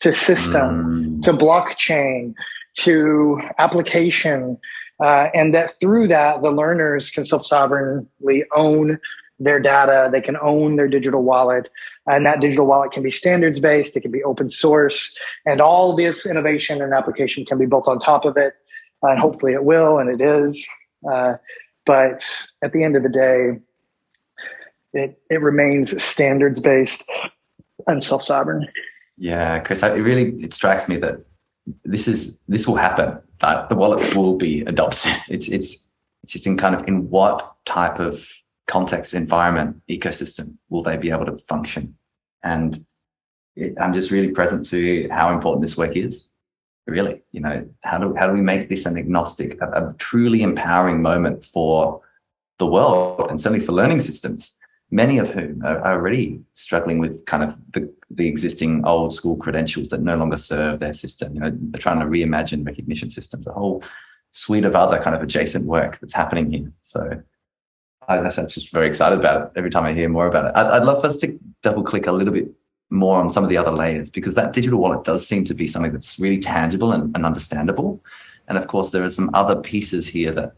to system, to blockchain, to application, and that through that, the learners can self-sovereignly own their data. They can own their digital wallet, and that digital wallet can be standards-based. It can be open source, and all this innovation and application can be built on top of it. And hopefully it will, and it is. But at the end of the day, it remains standards-based and self-sovereign. Yeah, Chris, it strikes me that this will happen. That the wallets will be adopted. It's just in what type of context, environment, ecosystem will they be able to function? And I'm just really present to how important this work is. Really, how do we make this an agnostic, a truly empowering moment for the world, and certainly for learning systems, many of whom are already struggling with kind of the existing old school credentials that no longer serve their system. They're trying to reimagine recognition systems, a whole suite of other kind of adjacent work that's happening here. So I'm just very excited about it every time I hear more about it. I'd love us to double click a little bit more on some of the other layers, because that digital wallet does seem to be something that's really tangible and understandable. And of course, there are some other pieces here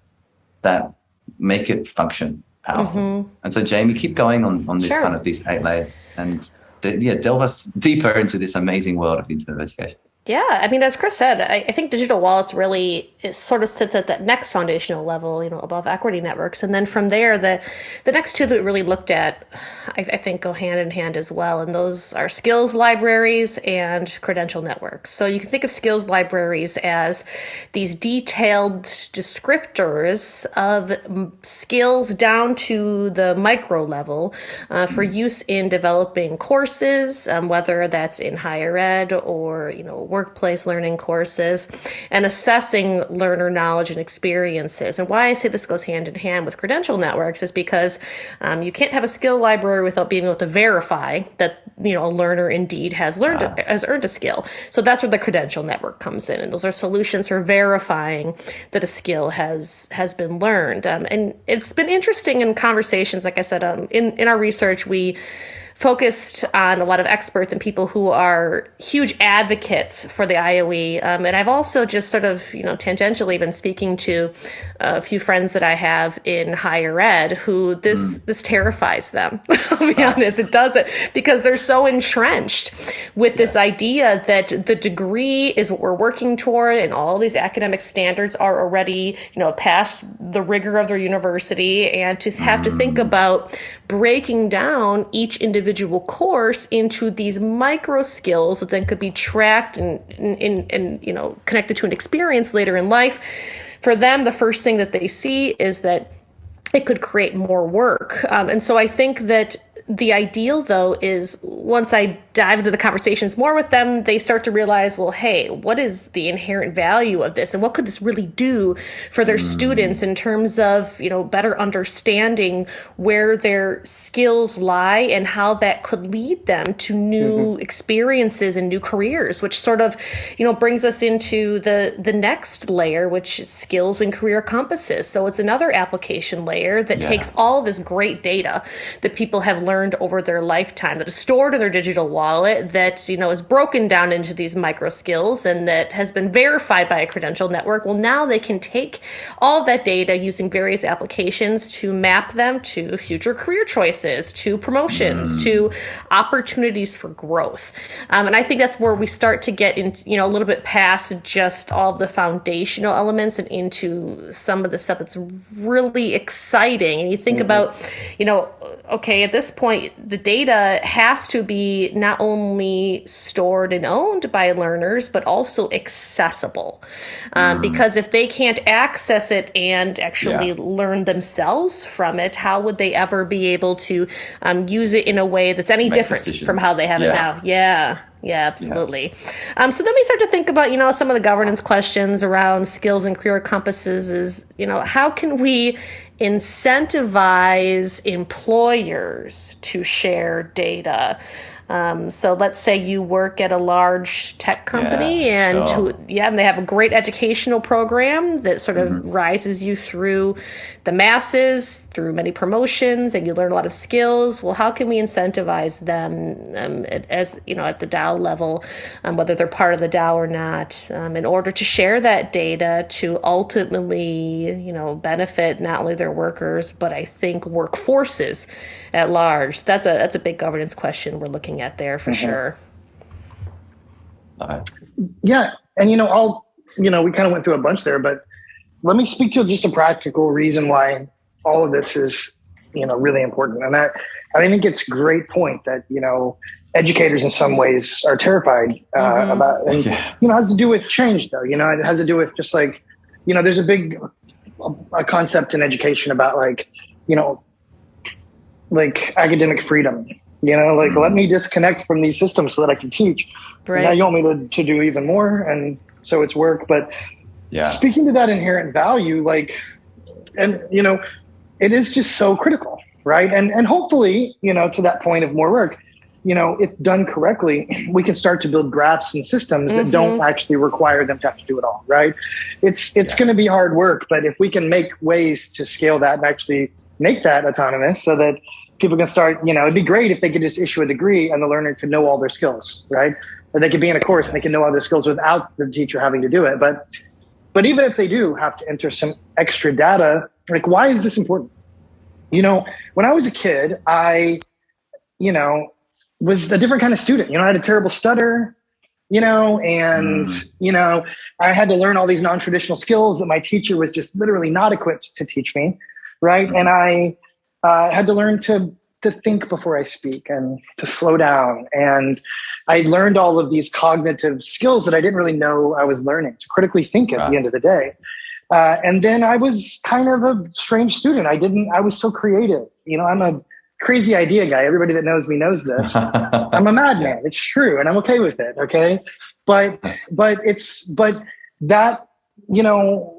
that make it function powerful. And so, Jaimy, keep going on this kind of these 8 layers, and delve us deeper into this amazing world of Internet of Education. Yeah, I mean, as Chris said, I think digital wallets really sort of sits at that next foundational level, above equity networks. And then from there, the next two that we really looked at, I think, go hand in hand as well. And those are skills libraries and credential networks. So you can think of skills libraries as these detailed descriptors of skills down to the micro level for use in developing courses, whether that's in higher ed or, workplace learning courses, and assessing learner knowledge and experiences. And why I say this goes hand in hand with credential networks is because you can't have a skill library without being able to verify that a learner indeed has earned a skill. So that's where the credential network comes in, and those are solutions for verifying that a skill has been learned. And it's been interesting in conversations. Like I said, in our research, we focused on a lot of experts and people who are huge advocates for the IOE. And I've also just sort of, tangentially been speaking to a few friends that I have in higher ed who this terrifies them. I'll be honest, it doesn't, because they're so entrenched with this idea that the degree is what we're working toward, and all these academic standards are already, past the rigor of their university, and to have to think about breaking down each individual individual course into these micro skills that then could be tracked and connected to an experience later in life. For them, the first thing that they see is that it could create more work. And so I think that the ideal, though, is once I dive into the conversations more with them, they start to realize, well, hey, what is the inherent value of this? And what could this really do for their students in terms of, better understanding where their skills lie and how that could lead them to new experiences and new careers, which sort of, brings us into the next layer, which is skills and career compasses. So it's another application layer that takes all this great data that people have learned over their lifetime, that is stored in their digital wallet, that is broken down into these micro skills and that has been verified by a credential network. Well, now they can take all of that data using various applications to map them to future career choices, to promotions, to opportunities for growth. And I think that's where we start to get in, a little bit past just all of the foundational elements and into some of the stuff that's really exciting. And you think about, okay, at this point, the data has to be not only stored and owned by learners, but also accessible. Because if they can't access it and actually learn themselves from it, how would they ever be able to use it in a way that's any different from how they have it now? Yeah, absolutely. So then we start to think about, some of the governance questions around skills and career compasses is, how can we incentivize employers to share data? So let's say you work at a large tech company and they have a great educational program that sort of rises you through the masses, through many promotions, and you learn a lot of skills. Well, how can we incentivize them as at the DAO level, whether they're part of the DAO or not, in order to share that data to ultimately, benefit not only their workers, but I think workforces at large? That's a big governance question we're looking at there for sure. Yeah. And, we kind of went through a bunch there, but let me speak to just a practical reason why all of this is, really important. And I think it's a great point that, educators in some ways are terrified about, and, it has to do with change though, it has to do with just like, there's a concept in education about like academic freedom, let me disconnect from these systems so that I can teach. Right. Now you want me to do even more. And so it's work, but speaking to that inherent value, it is just so critical. Right. And hopefully, to that point of more work, if done correctly, we can start to build graphs and systems that don't actually require them to have to do it all. Right. It's going to be hard work, but if we can make ways to scale that and actually make that autonomous so that people can start, it'd be great if they could just issue a degree and the learner could know all their skills, right? Or they could be in a course and they can know all their skills without the teacher having to do it. But even if they do have to enter some extra data, like, why is this important? When I was a kid, I, was a different kind of student. I had a terrible stutter, and, I had to learn all these non-traditional skills that my teacher was just literally not equipped to teach me. Right. And I had to learn to think before I speak and to slow down. And I learned all of these cognitive skills that I didn't really know I was learning, to critically think at the end of the day. And then I was kind of a strange student. I was so creative. I'm a crazy idea guy. Everybody that knows me knows this. I'm a madman. It's true. And I'm okay with it. Okay. But that,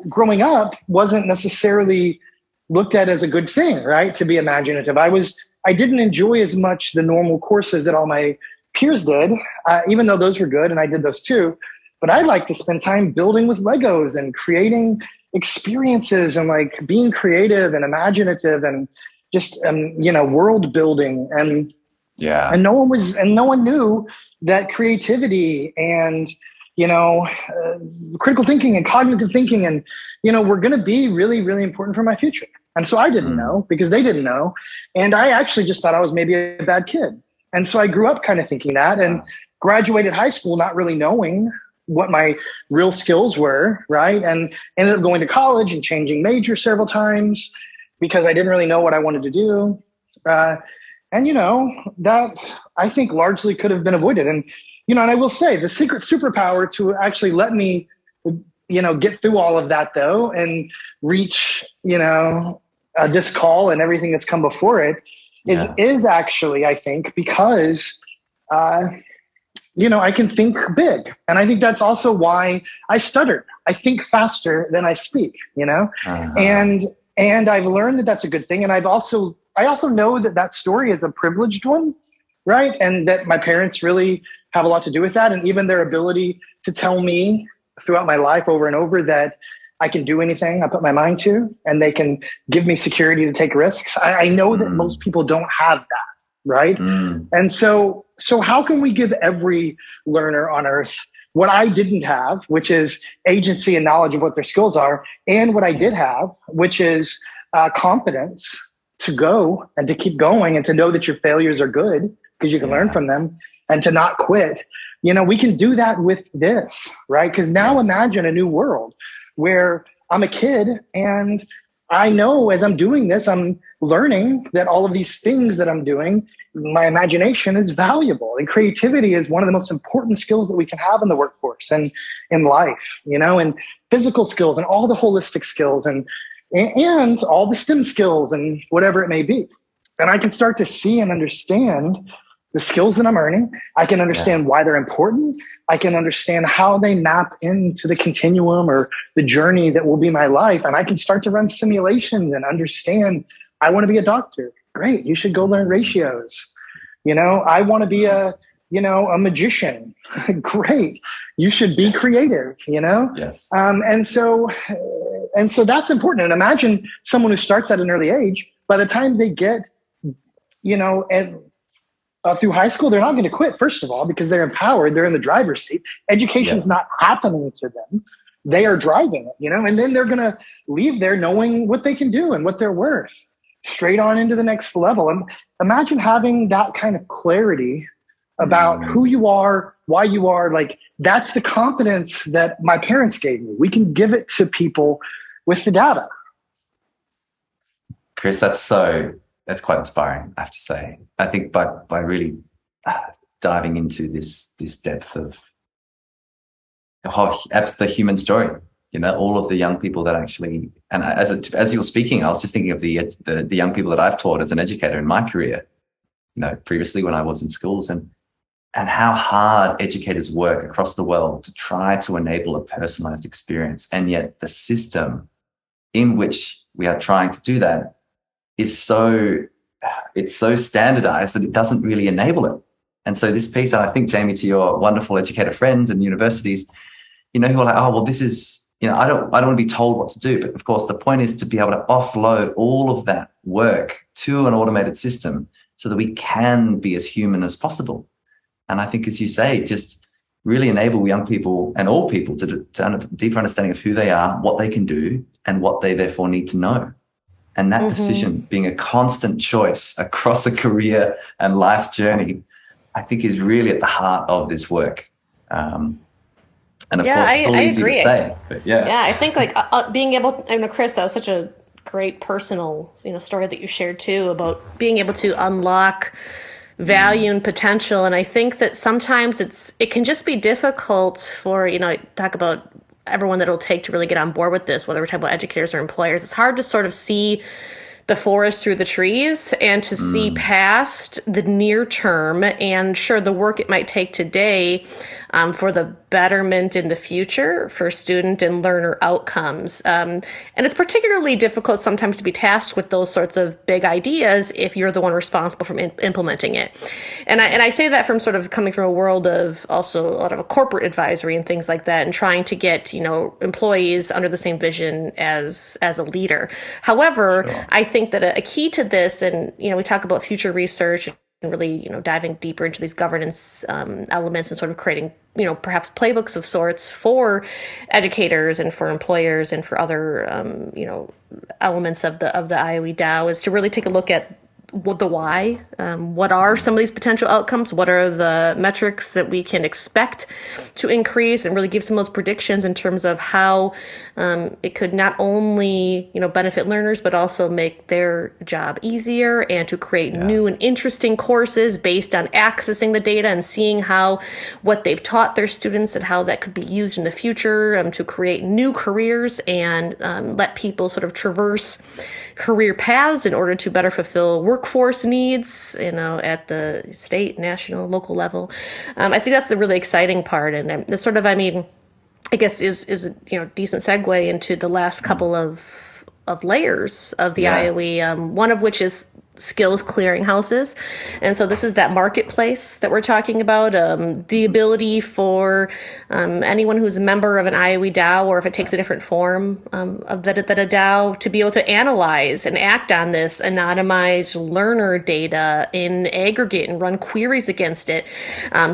growing up wasn't necessarily looked at as a good thing, right? To be imaginative. I didn't enjoy as much the normal courses that all my peers did, even though those were good. And I did those too. But I like to spend time building with Legos and creating experiences and like being creative and imaginative and just, world building. And no one knew that creativity and, critical thinking and cognitive thinking and, were going to be really, really important for my future. And so I didn't know because they didn't know. And I actually just thought I was maybe a bad kid. And so I grew up kind of thinking that and graduated high school, not really knowing what my real skills were. Right. And ended up going to college and changing major several times because I didn't really know what I wanted to do. And, that I think largely could have been avoided. And, and I will say the secret superpower to actually let me, get through all of that though, and reach, this call and everything that's come before it is actually, I think, because, I can think big. And I think that's also why I stutter. I think faster than I speak, and I've learned that that's a good thing. And I also know that story is a privileged one, right? And that my parents really have a lot to do with that. And even their ability to tell me throughout my life over and over that I can do anything I put my mind to, and they can give me security to take risks. I know that most people don't have that, right? And so how can we give every learner on earth what I didn't have, which is agency and knowledge of what their skills are, and what I did have, which is confidence to go and to keep going, and to know that your failures are good because you can learn from them, and to not quit. We can do that with this, right? Because now imagine a new world where I'm a kid and I know as I'm doing this, I'm learning that all of these things that I'm doing, my imagination is valuable, and creativity is one of the most important skills that we can have in the workforce and in life, and physical skills and all the holistic skills and all the STEM skills and whatever it may be. And I can start to see and understand the skills that I'm earning. I can understand why they're important. I can understand how they map into the continuum or the journey that will be my life. And I can start to run simulations and understand, I want to be a doctor. Great. You should go learn ratios. I want to be a magician. Great. You should be creative, Yes. And so that's important. And imagine someone who starts at an early age, by the time they get, through high school, they're not going to quit, first of all, because they're empowered. They're in the driver's seat. Education's not happening to them. They are driving it, and then they're going to leave there knowing what they can do and what they're worth, straight on into the next level. And imagine having that kind of clarity about who you are, why you are. Like, that's the confidence that my parents gave me. We can give it to people with the data. Chris, that's quite inspiring, I have to say. I think by really diving into this depth of the human story, all of the young people that actually, and as you were speaking, I was just thinking of the young people that I've taught as an educator in my career, previously when I was in schools, and how hard educators work across the world to try to enable a personalized experience. And yet the system in which we are trying to do that is so standardized that it doesn't really enable it. And so this piece, and I think, Jaimy, to your wonderful educator friends and universities, who are like, oh, well, this is, I don't want to be told what to do. But of course, the point is to be able to offload all of that work to an automated system so that we can be as human as possible. And I think, as you say, just really enable young people and all people to have a deeper understanding of who they are, what they can do, and what they therefore need to know. And that decision being a constant choice across a career and life journey, I think is really at the heart of this work. And of course, it's all easy to say. But yeah, I think being able, Chris, that was such a great personal, story that you shared too, about being able to unlock value and potential. And I think that sometimes it can just be difficult for, talk about everyone that it'll take to really get on board with this, whether we're talking about educators or employers. It's hard to sort of see the forest through the trees and to see past the near term, and sure, the work it might take today for the betterment in the future for student and learner outcomes. And it's particularly difficult sometimes to be tasked with those sorts of big ideas if you're the one responsible for implementing it. And I say that from sort of coming from a world of also a lot of corporate advisory and things like that, and trying to get, employees under the same vision as a leader. However, sure, I think that a key to this, and, we talk about future research and really, diving deeper into these governance elements and sort of creating, perhaps playbooks of sorts for educators and for employers and for other, elements of the IOE DAO, is to really take a look at the why. What are some of these potential outcomes? What are the metrics that we can expect to increase, and really give some of those predictions in terms of how it could not only benefit learners, but also make their job easier, and to create new and interesting courses based on accessing the data and seeing how what they've taught their students and how that could be used in the future to create new careers and let people sort of traverse career paths in order to better fulfill workforce needs, at the state, national, local level. I think that's the really exciting part, and the sort of, I guess is decent segue into the last couple of layers of the IOE. One of which is skills clearinghouses. And so this is that marketplace that we're talking about, the ability for anyone who's a member of an IOE DAO, or if it takes a different form of that a DAO, to be able to analyze and act on this anonymized learner data in aggregate and run queries against it,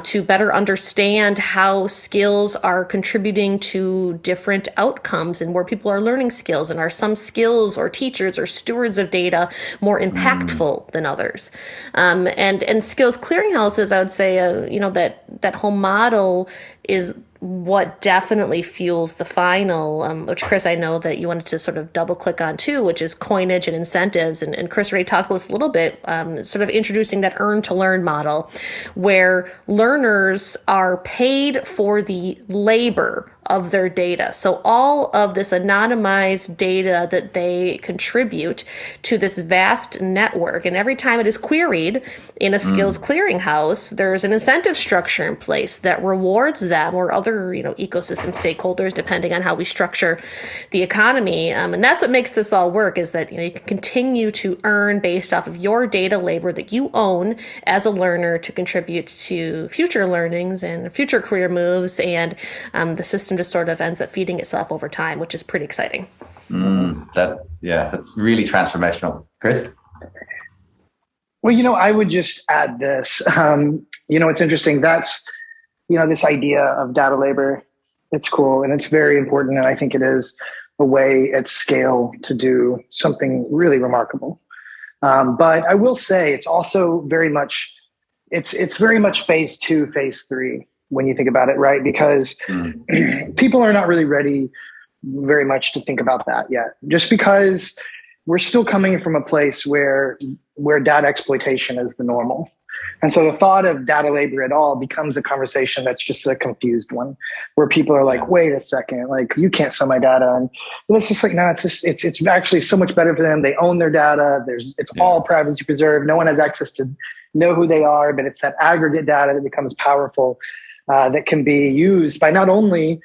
to better understand how skills are contributing to different outcomes and where people are learning skills, and are some skills or teachers or stewards of data more impactful than others. And skills clearinghouses, I would say, that whole model is what definitely fuels the final, which Chris, I know that you wanted to sort of double click on too, which is coinage and incentives. And Chris already talked about this a little bit, sort of introducing that earn to learn model, where learners are paid for the labor of their data. So all of this anonymized data that they contribute to this vast network, and every time it is queried in a skills clearinghouse, there's an incentive structure in place that rewards them or other ecosystem stakeholders, depending on how we structure the economy. And that's what makes this all work, is that you can continue to earn based off of your data labor that you own as a learner to contribute to future learnings and future career moves, and the system just sort of ends up feeding itself over time, which is pretty exciting. That's really transformational. Chris? Well, I would just add this. It's interesting. That's, this idea of data labor, it's cool and it's very important. And I think it is a way at scale to do something really remarkable. But I will say it's also very much, it's very much phase 2, phase 3 when you think about it, right? Because people are not really ready very much to think about that yet, just because we're still coming from a place where data exploitation is the normal. And so the thought of data labor at all becomes a conversation that's just a confused one, where people are like, wait a second, like, you can't sell my data. And it's just like, no, it's actually so much better for them. They own their data. It's all privacy preserved. No one has access to know who they are, but it's that aggregate data that becomes powerful, that can be used by not only,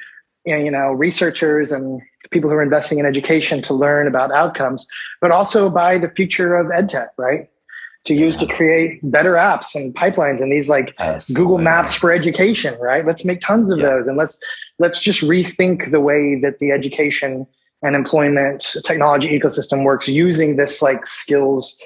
researchers and people who are investing in education to learn about outcomes, but also by the future of EdTech, right? To use to create better apps and pipelines and these Google Maps for education, right? Let's make tons of those, and let's just rethink the way that the education and employment technology ecosystem works using this skills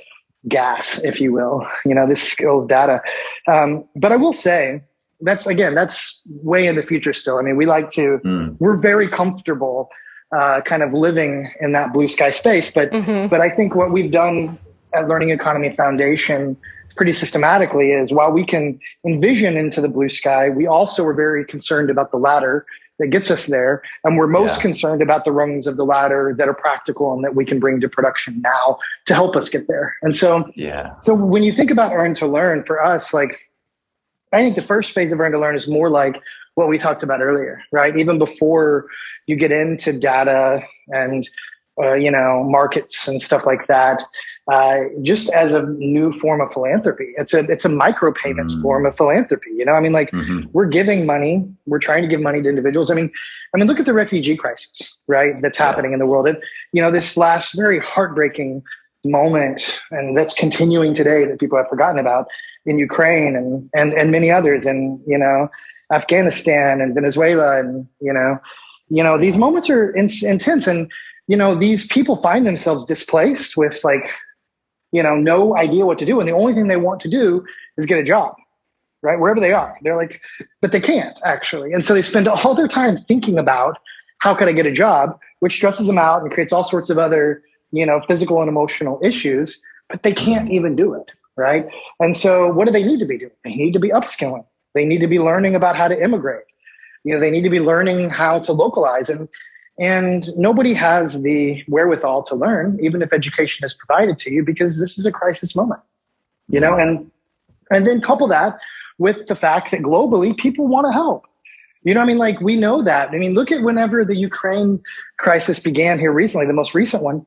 gas, if you will, this skills data. But I will say that's way in the future still. I mean, we're very comfortable kind of living in that blue sky space, but I think what we've done at Learning Economy Foundation pretty systematically is, while we can envision into the blue sky, we also are very concerned about the ladder that gets us there. And we're most concerned about the rungs of the ladder that are practical and that we can bring to production now to help us get there. And so when you think about earn to learn, for us, I think the first phase of earn to learn is more like what we talked about earlier, right? Even before you get into data and markets and stuff like that, just as a new form of philanthropy. It's a micropayments form of philanthropy. We're giving money. We're trying to give money to individuals. I mean, look at the refugee crisis, right? That's happening in the world. This last very heartbreaking moment, and that's continuing today, that people have forgotten about, in Ukraine and many others, and Afghanistan and Venezuela, and these moments are intense, and these people find themselves displaced with no idea what to do. And the only thing they want to do is get a job, right? Wherever they are. They're like, but they can't actually. And so they spend all their time thinking about, how could I get a job, which stresses them out and creates all sorts of other, physical and emotional issues. but they can't even do it, right? And so what do they need to be doing? They need to be upskilling. They need to be learning about how to immigrate. They need to be learning how to localize. And nobody has the wherewithal to learn, even if education is provided to you, because this is a crisis moment, and then couple that with the fact that globally people want to help. Like we know that. I mean, look at whenever the Ukraine crisis began here recently, the most recent one,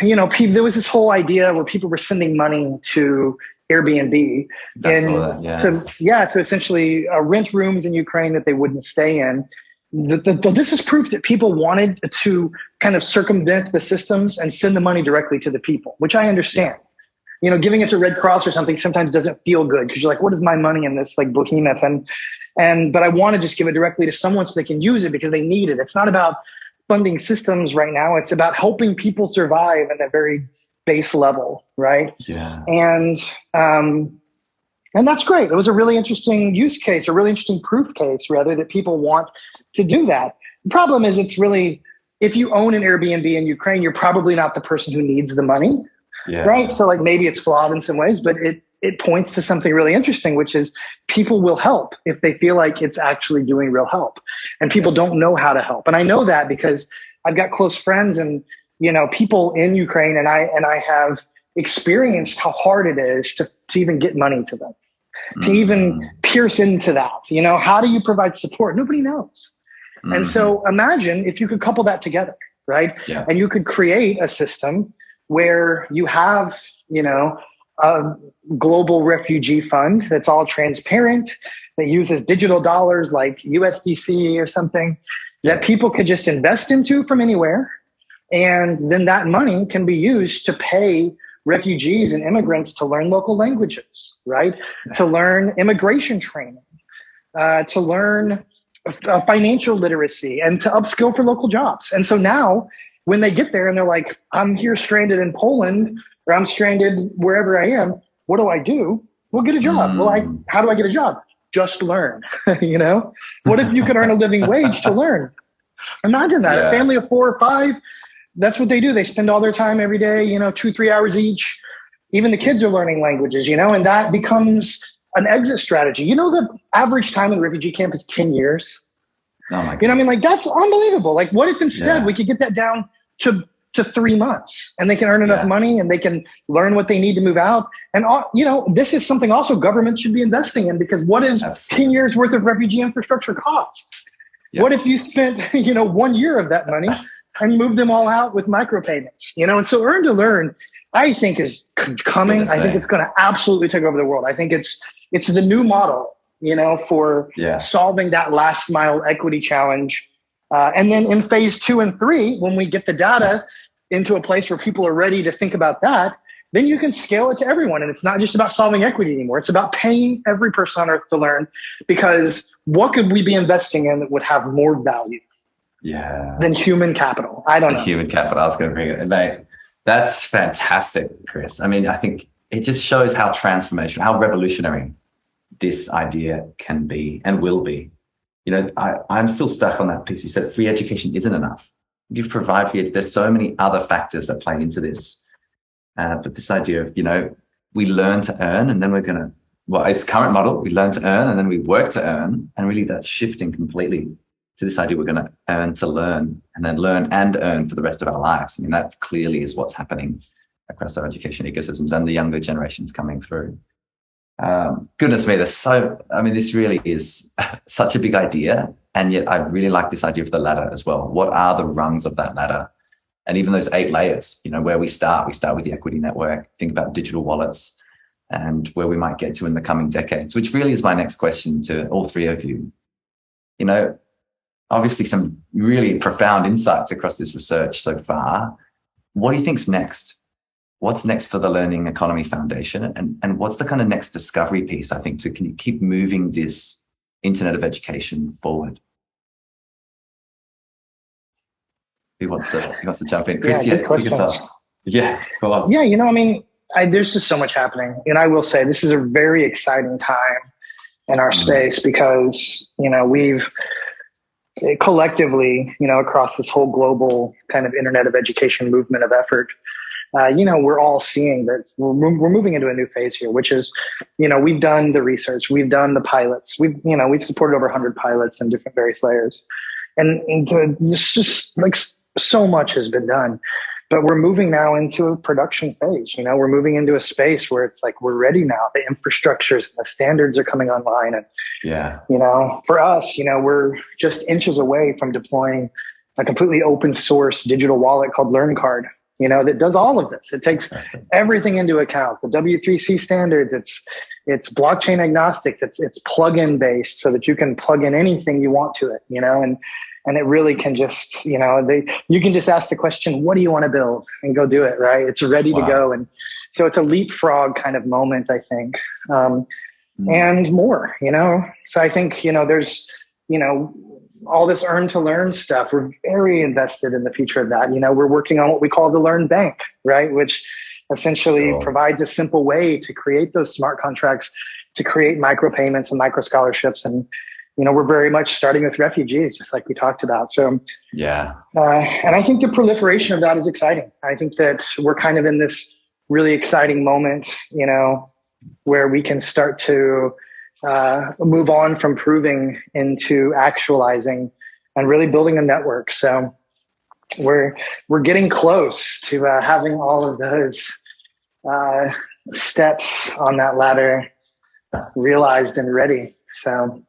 there was this whole idea where people were sending money to Airbnb to essentially rent rooms in Ukraine that they wouldn't stay in. This is proof that people wanted to kind of circumvent the systems and send the money directly to the people, which I understand. Giving it to Red Cross or something sometimes doesn't feel good because you're like, what is my money in this like behemoth? But I want to just give it directly to someone so they can use it because they need it. It's not about funding systems right now. It's about helping people survive at a very base level, right? Yeah. And that's great. It was a really interesting use case, a really interesting proof case, rather, that people want to do that. The problem is if you own an Airbnb in Ukraine, you're probably not the person who needs the money, right? So like maybe it's flawed in some ways, but it points to something really interesting, which is people will help if they feel like it's actually doing real help. And people don't know how to help. And I know that because I've got close friends and, people in Ukraine, and I have experienced how hard it is to even get money to them, to even pierce into that. How do you provide support? Nobody knows. And so imagine if you could couple that together, right? Yeah. And you could create a system where you have, a global refugee fund that's all transparent, that uses digital dollars like USDC or something that people could just invest into from anywhere. And then that money can be used to pay refugees and immigrants to learn local languages, right? To learn immigration training, to learn financial literacy, and to upskill for local jobs. And so now when they get there and they're like, I'm here stranded in Poland, or I'm stranded wherever I am, what do I do? Well, get a job. Well, how do I get a job? Just learn. What if you could earn a living wage to learn? Imagine that. A family of 4 or 5, that's what they do. They spend all their time every day, 2-3 hours each. Even the kids are learning languages, and that becomes an exit strategy. The average time in a refugee camp is 10 years. Oh my goodness. Like that's unbelievable. Like what if instead we could get that down to 3 months and they can earn enough money and they can learn what they need to move out. And, this is something also government should be investing in, because what is 10 years worth of refugee infrastructure cost? Yep. What if you spent, 1 year of that money and moved them all out with micropayments, and so earn to learn, I think, is coming. I think it's going to absolutely take over the world. I think it's the new model, for solving that last mile equity challenge. And then in phase 2 and 3, when we get the data into a place where people are ready to think about that, then you can scale it to everyone. And it's not just about solving equity anymore. It's about paying every person on earth to learn, because what could we be investing in that would have more value than human capital? I don't know. Human capital. I was going to bring it. Mate, that's fantastic, Chris. I mean, I think it just shows how transformational, how revolutionary this idea can be and will be. I'm still stuck on that piece. You said free education isn't enough. You provide free education. There's so many other factors that play into this. But this idea of, we learn to earn, and then we're going to, it's the current model. We learn to earn and then we work to earn. And really that's shifting completely to this idea we're going to earn to learn, and then learn and earn for the rest of our lives. I mean, that clearly is what's happening across our education ecosystems and the younger generations coming through. Goodness me, this really is such a big idea. And yet I really like this idea of the ladder as well. What are the rungs of that ladder? And even those 8 layers, where we start with the equity network, think about digital wallets, and where we might get to in the coming decades, which really is my next question to all 3 of you. Obviously some really profound insights across this research so far. What do you think's next? What's next for the Learning Economy Foundation? And what's the kind of next discovery piece, I think, to keep moving this Internet of Education forward? Who wants to jump in? Chris, good question. Yeah, go on. Yeah, there's just so much happening. And I will say this is a very exciting time in our space, because, we've collectively, across this whole global kind of Internet of Education movement of effort, we're all seeing that we're moving into a new phase here, which is, we've done the research, we've done the pilots, we've supported over 100 pilots in different various layers, and it's just like so much has been done. But we're moving now into a production phase. We're moving into a space where it's like we're ready now. The infrastructures and the standards are coming online. And, for us, we're just inches away from deploying a completely open source digital wallet called LearnCard, that does all of this. It takes everything into account. The W3C standards, it's blockchain agnostic. It's plug-in based so that you can plug in anything you want to it, and it really can just, you can just ask the question, what do you want to build? And go do it, right? It's ready to go. And so it's a leapfrog kind of moment, I think, and more, So I think, there's, all this earn to learn stuff. We're very invested in the future of that. We're working on what we call the Learn Bank, right? Which essentially provides a simple way to create those smart contracts, to create micropayments and micro scholarships. And, we're very much starting with refugees, just like we talked about. So, and I think the proliferation of that is exciting. I think that we're kind of in this really exciting moment, where we can start to move on from proving into actualizing and really building a network. So we're getting close to having all of those steps on that ladder realized and ready. So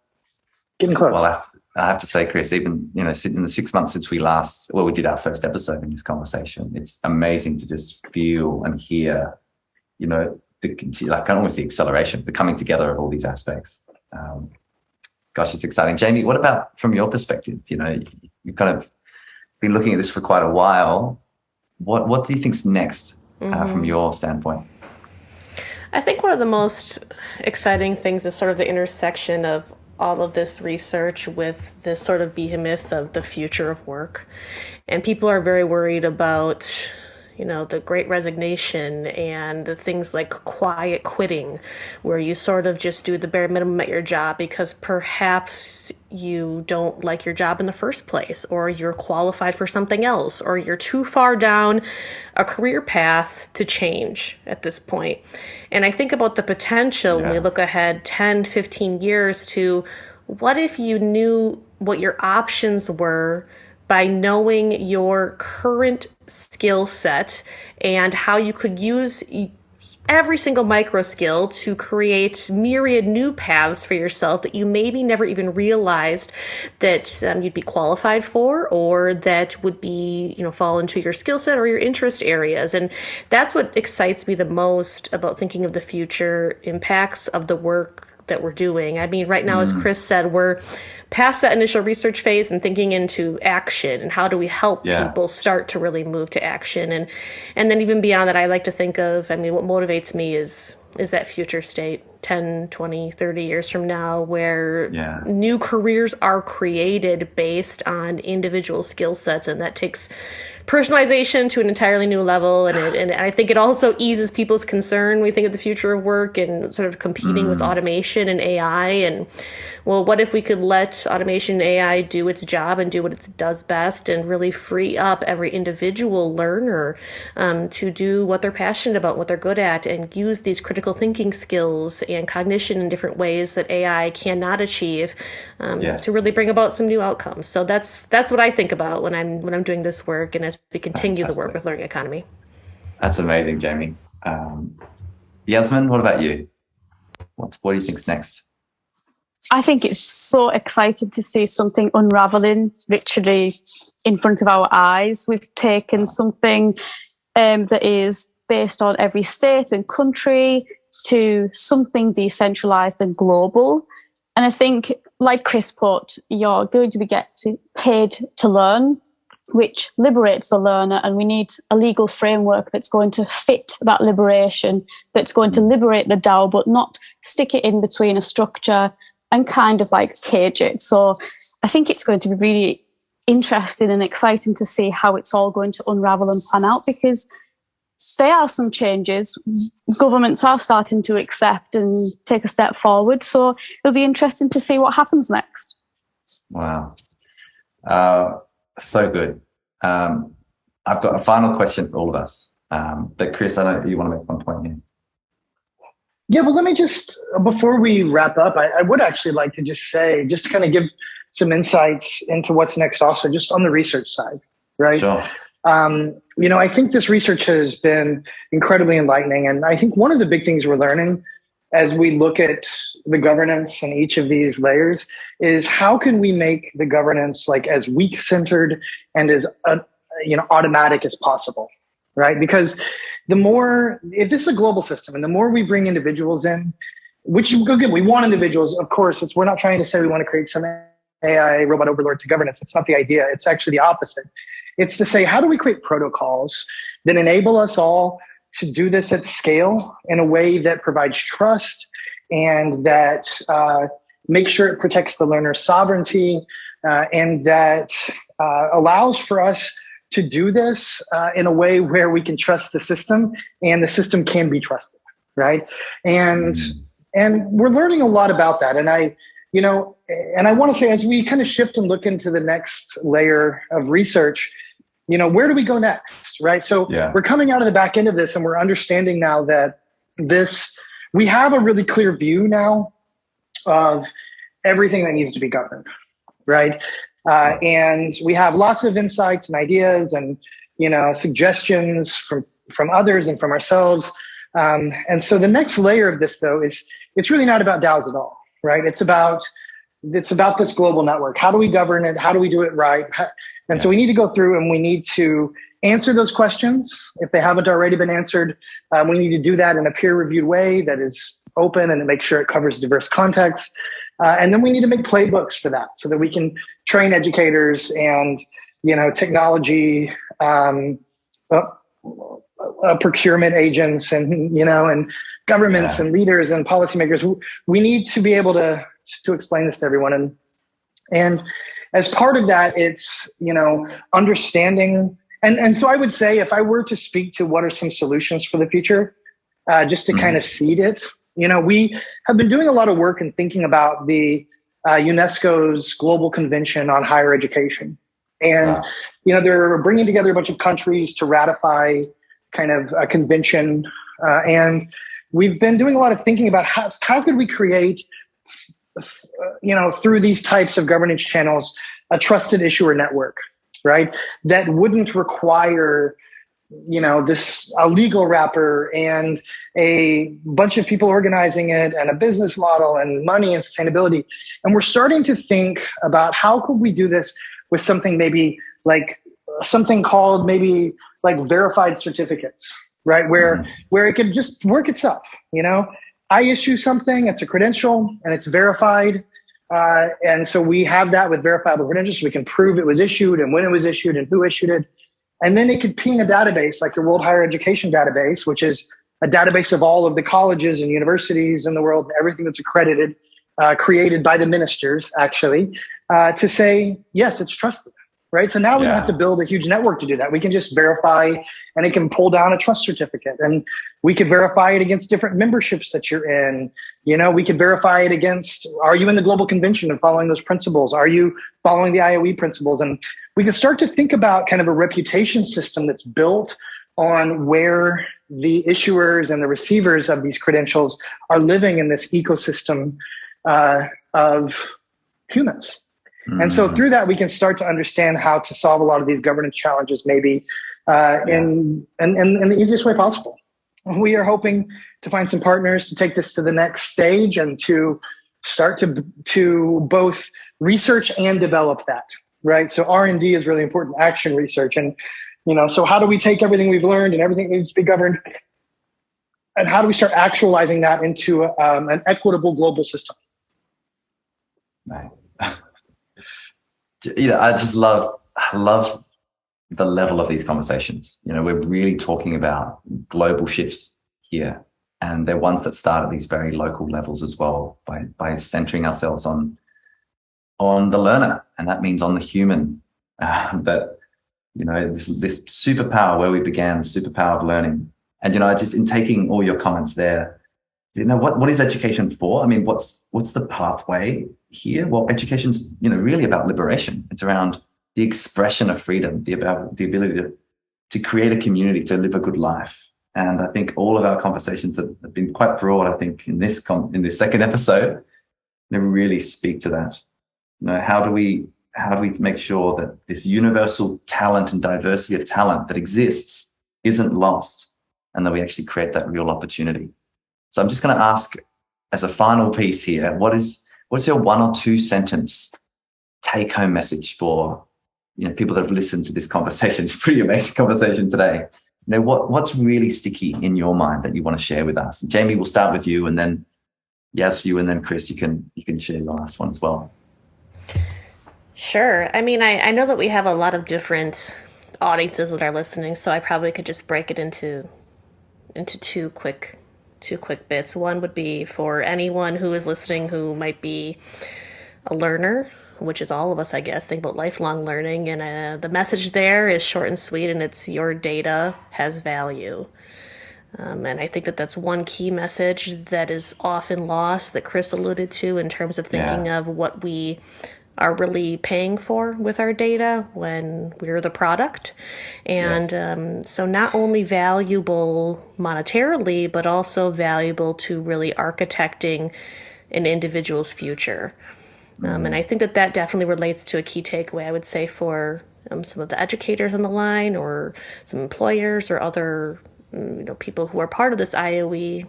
getting close. Well, I have to say, Chris, even, in the 6 months since we did our first episode in this conversation, it's amazing to just feel and hear, almost the acceleration, the coming together of all these aspects. Gosh, it's exciting. Jaimy, what about from your perspective? You've kind of been looking at this for quite a while. What do you think's next from your standpoint? I think one of the most exciting things is sort of the intersection of all of this research with this sort of behemoth of the future of work. And people are very worried about, the Great Resignation and the things like quiet quitting, where you sort of just do the bare minimum at your job because perhaps you don't like your job in the first place, or you're qualified for something else, or you're too far down a career path to change at this point. And I think about the potential when we look ahead 10, 15 years to what if you knew what your options were by knowing your current skill set and how you could use every single micro skill to create myriad new paths for yourself that you maybe never even realized that you'd be qualified for, or that would be, fall into your skill set or your interest areas. And that's what excites me the most about thinking of the future impacts of the work that we're doing. I mean, right now, as Chris said, we're past that initial research phase and thinking into action, and how do we help people start to really move to action. And then even beyond that, I like to think of, what motivates me is that future state 10, 20, 30 years from now, where new careers are created based on individual skill sets, and that takes personalization to an entirely new level. And I think it also eases people's concern. We think of the future of work and sort of competing with automation and AI. And, well, what if we could let automation and AI do its job and do what it does best, and really free up every individual learner to do what they're passionate about, what they're good at, and use these critical thinking skills and cognition in different ways that AI cannot achieve to really bring about some new outcomes. So that's what I think about when I'm doing this work, and as we continue the work with Learning Economy. That's amazing, Jaimy. Yasemin, what about you? What do you think's next? I think it's so exciting to see something unraveling literally in front of our eyes. We've taken something that is based on every state and country to something decentralized and global. And I think, like Chris put, you're going to be paid to learn, which liberates the learner. And we need a legal framework that's going to fit that liberation, that's going to liberate the DAO, but not stick it in between a structure and kind of like cage it. So I think it's going to be really interesting and exciting to see how it's all going to unravel and pan out, because there are some changes. Governments are starting to accept and take a step forward. So it'll be interesting to see what happens next. Wow. So good. I've got a final question for all of us. But Chris, I know you want to make one point here. Yeah, well, let me just, before we wrap up, I would actually like to just say, just to kind of give some insights into what's next also, just on the research side, right? Sure. I think this research has been incredibly enlightening. And I think one of the big things we're learning as we look at the governance in each of these layers is how can we make the governance like as weak-centered and as automatic as possible, right? Because the more, if this is a global system, and the more we bring individuals in, which again, we want individuals, of course, we're not trying to say we want to create some AI robot overlord to governance. It's not the idea. It's actually the opposite. It's to say, how do we create protocols that enable us all to do this at scale in a way that provides trust and that makes sure it protects the learner's sovereignty and that allows for us to do this in a way where we can trust the system and the system can be trusted, right? And we're learning a lot about that. And I want to say, as we kind of shift and look into the next layer of research, where do we go next, right? So we're coming out of the back end of this and we're understanding now that we have a really clear view now of everything that needs to be governed, right? And we have lots of insights and ideas and, suggestions from others and from ourselves. And so the next layer of this, though, is it's really not about DAOs at all, right? It's about this global network. How do we govern it? How do we do it right? And so we need to go through and we need to answer those questions. If they haven't already been answered, we need to do that in a peer-reviewed way that is open and make sure it covers diverse contexts. And then we need to make playbooks for that so that we can train educators and, technology, procurement agents and governments and leaders and policymakers. We need to be able to explain this to everyone. And as part of that, it's, understanding. And so I would say, if I were to speak to what are some solutions for the future, just to kind of seed it, we have been doing a lot of work and thinking about the UNESCO's Global Convention on Higher Education. And, they're bringing together a bunch of countries to ratify kind of a convention. And we've been doing a lot of thinking about how could we create, through these types of governance channels, a trusted issuer network, right? That wouldn't require a legal wrapper and a bunch of people organizing it and a business model and money and sustainability. And we're starting to think about how could we do this with something maybe like something called maybe like verified certificates, right? Where it could just work itself, I issue something, it's a credential and it's verified. And so we have that with verifiable credentials so we can prove it was issued and when it was issued and who issued it. And then it could ping a database like the World Higher Education Database, which is a database of all of the colleges and universities in the world, and everything that's accredited, created by the ministers, actually, to say, yes, it's trusted, right? So now we don't have to build a huge network to do that. We can just verify, and it can pull down a trust certificate. And we could verify it against different memberships that you're in. We could verify it against, are you in the Global Convention and following those principles? Are you following the IOE principles? And we can start to think about kind of a reputation system that's built on where the issuers and the receivers of these credentials are living in this ecosystem of humans. And so through that, we can start to understand how to solve a lot of these governance challenges, maybe in the easiest way possible. We are hoping to find some partners to take this to the next stage and to start to both research and develop that, right? So R&D is really important, action research. And, so how do we take everything we've learned and everything that needs to be governed, and how do we start actualizing that into an equitable global system? Right. I love the level of these conversations. We're really talking about global shifts here, and they're ones that start at these very local levels as well, by centering ourselves on the learner, and that means on the human. This superpower where we began, the superpower of learning. And just in taking all your comments there, what is education for? I mean, what's the pathway here? Well, education's really about liberation. It's around the expression of freedom, the ability to create a community, to live a good life. And I think all of our conversations have been quite broad. I think in this second episode, they really speak to that. How do we make sure that this universal talent and diversity of talent that exists isn't lost, and that we actually create that real opportunity? So I'm just going to ask, as a final piece here, what's your 1 or 2 sentence take-home message for people that have listened to this conversation? It's a pretty amazing conversation today. What's really sticky in your mind that you want to share with us? Jaimy, we'll start with you, and then Yas, you, and then Chris, you can share your last one as well. Sure. I mean, I know that we have a lot of different audiences that are listening, so I probably could just break it into two quick bits. One would be for anyone who is listening who might be a learner, which is all of us, I guess. Think about lifelong learning, and the message there is short and sweet, and it's your data has value. And I think that that's one key message that is often lost, that Chris alluded to, in terms of thinking of what we are really paying for with our data when we're the product. And so not only valuable monetarily, but also valuable to really architecting an individual's future. And I think that definitely relates to a key takeaway, I would say, for some of the educators on the line, or some employers, or other people who are part of this IOE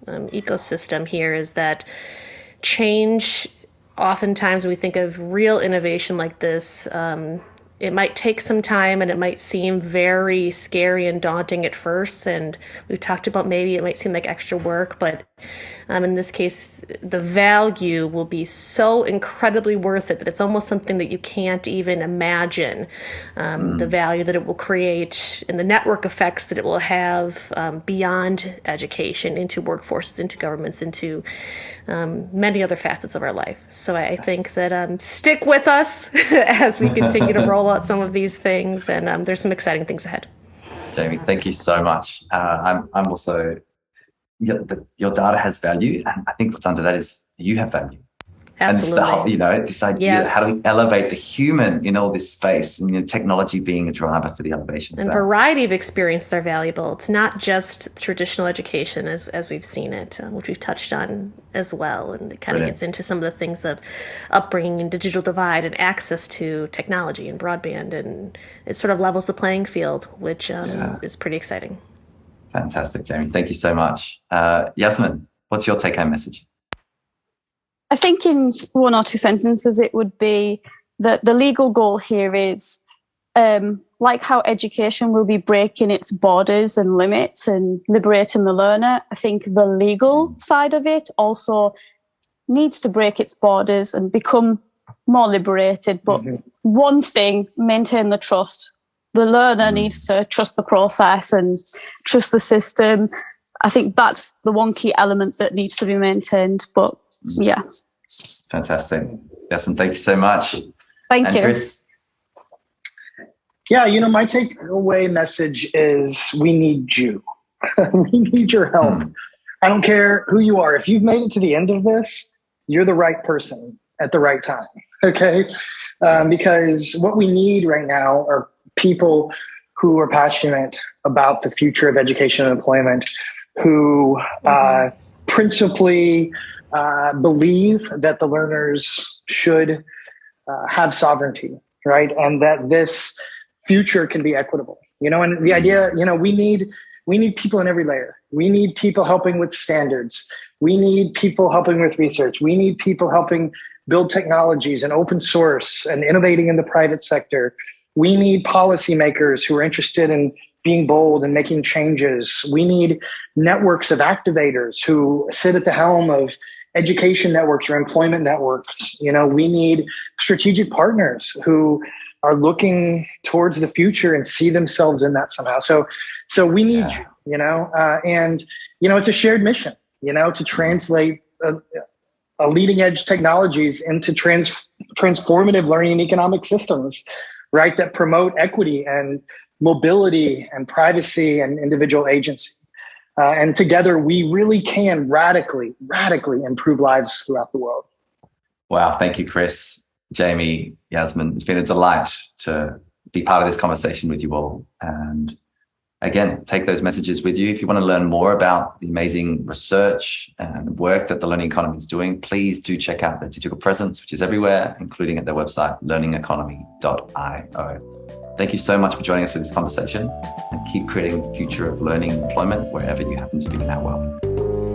ecosystem here, is that change, oftentimes when we think of real innovation like this, it might take some time, and it might seem very scary and daunting at first. And we've talked about maybe it might seem like extra work, but in this case, the value will be so incredibly worth it that it's almost something that you can't even imagine. The value that it will create, and the network effects that it will have beyond education, into workforces, into governments, into many other facets of our life. So I think that stick with us as we continue to roll out some of these things, and there's some exciting things ahead. Jaimy, thank you so much. I'm also, your data has value, and I think what's under that is you have value. Absolutely. And it's the whole, this idea of how do we elevate the human in all this space, and technology being a driver for the elevation. And variety of experiences are valuable. It's not just traditional education as we've seen it, which we've touched on as well. And it kind of gets into some of the things of upbringing and digital divide and access to technology and broadband. And it sort of levels the playing field, which is pretty exciting. Fantastic, Jaimy. Thank you so much. Yasemin, what's your take-home message? I think in 1 or 2 sentences, it would be that the legal goal here is, like how education will be breaking its borders and limits and liberating the learner, I think the legal side of it also needs to break its borders and become more liberated. But one thing, maintain the trust. The learner needs to trust the process and trust the system. I think that's the one key element that needs to be maintained. But yeah. Fantastic. Yasemin, thank you so much. Thank you. Chris? Yeah, my takeaway message is we need you. We need your help. I don't care who you are. If you've made it to the end of this, you're the right person at the right time. Okay? Because what we need right now are people who are passionate about the future of education and employment, who principally believe that the learners should have sovereignty, right? And that this future can be equitable, and the idea, we need people in every layer. We need people helping with standards. We need people helping with research. We need people helping build technologies and open source and innovating in the private sector. We need policymakers who are interested in being bold and making changes. We need networks of activators who sit at the helm of education networks or employment networks. We need strategic partners who are looking towards the future and see themselves in that somehow. So we need you, and, it's a shared mission, to translate a leading edge technologies into transformative learning and economic systems, right? That promote equity and mobility and privacy and individual agency. And together we really can radically improve lives throughout the world. Wow. Thank you, Chris, Jaimy, Yasemin. It's been a delight to be part of this conversation with you all. And again, take those messages with you. If you want to learn more about the amazing research and work that the learning economy is doing, please do check out their digital presence, which is everywhere, including at their website, learningeconomy.io. Thank you so much for joining us for this conversation, and keep creating the future of learning and employment wherever you happen to be in our world.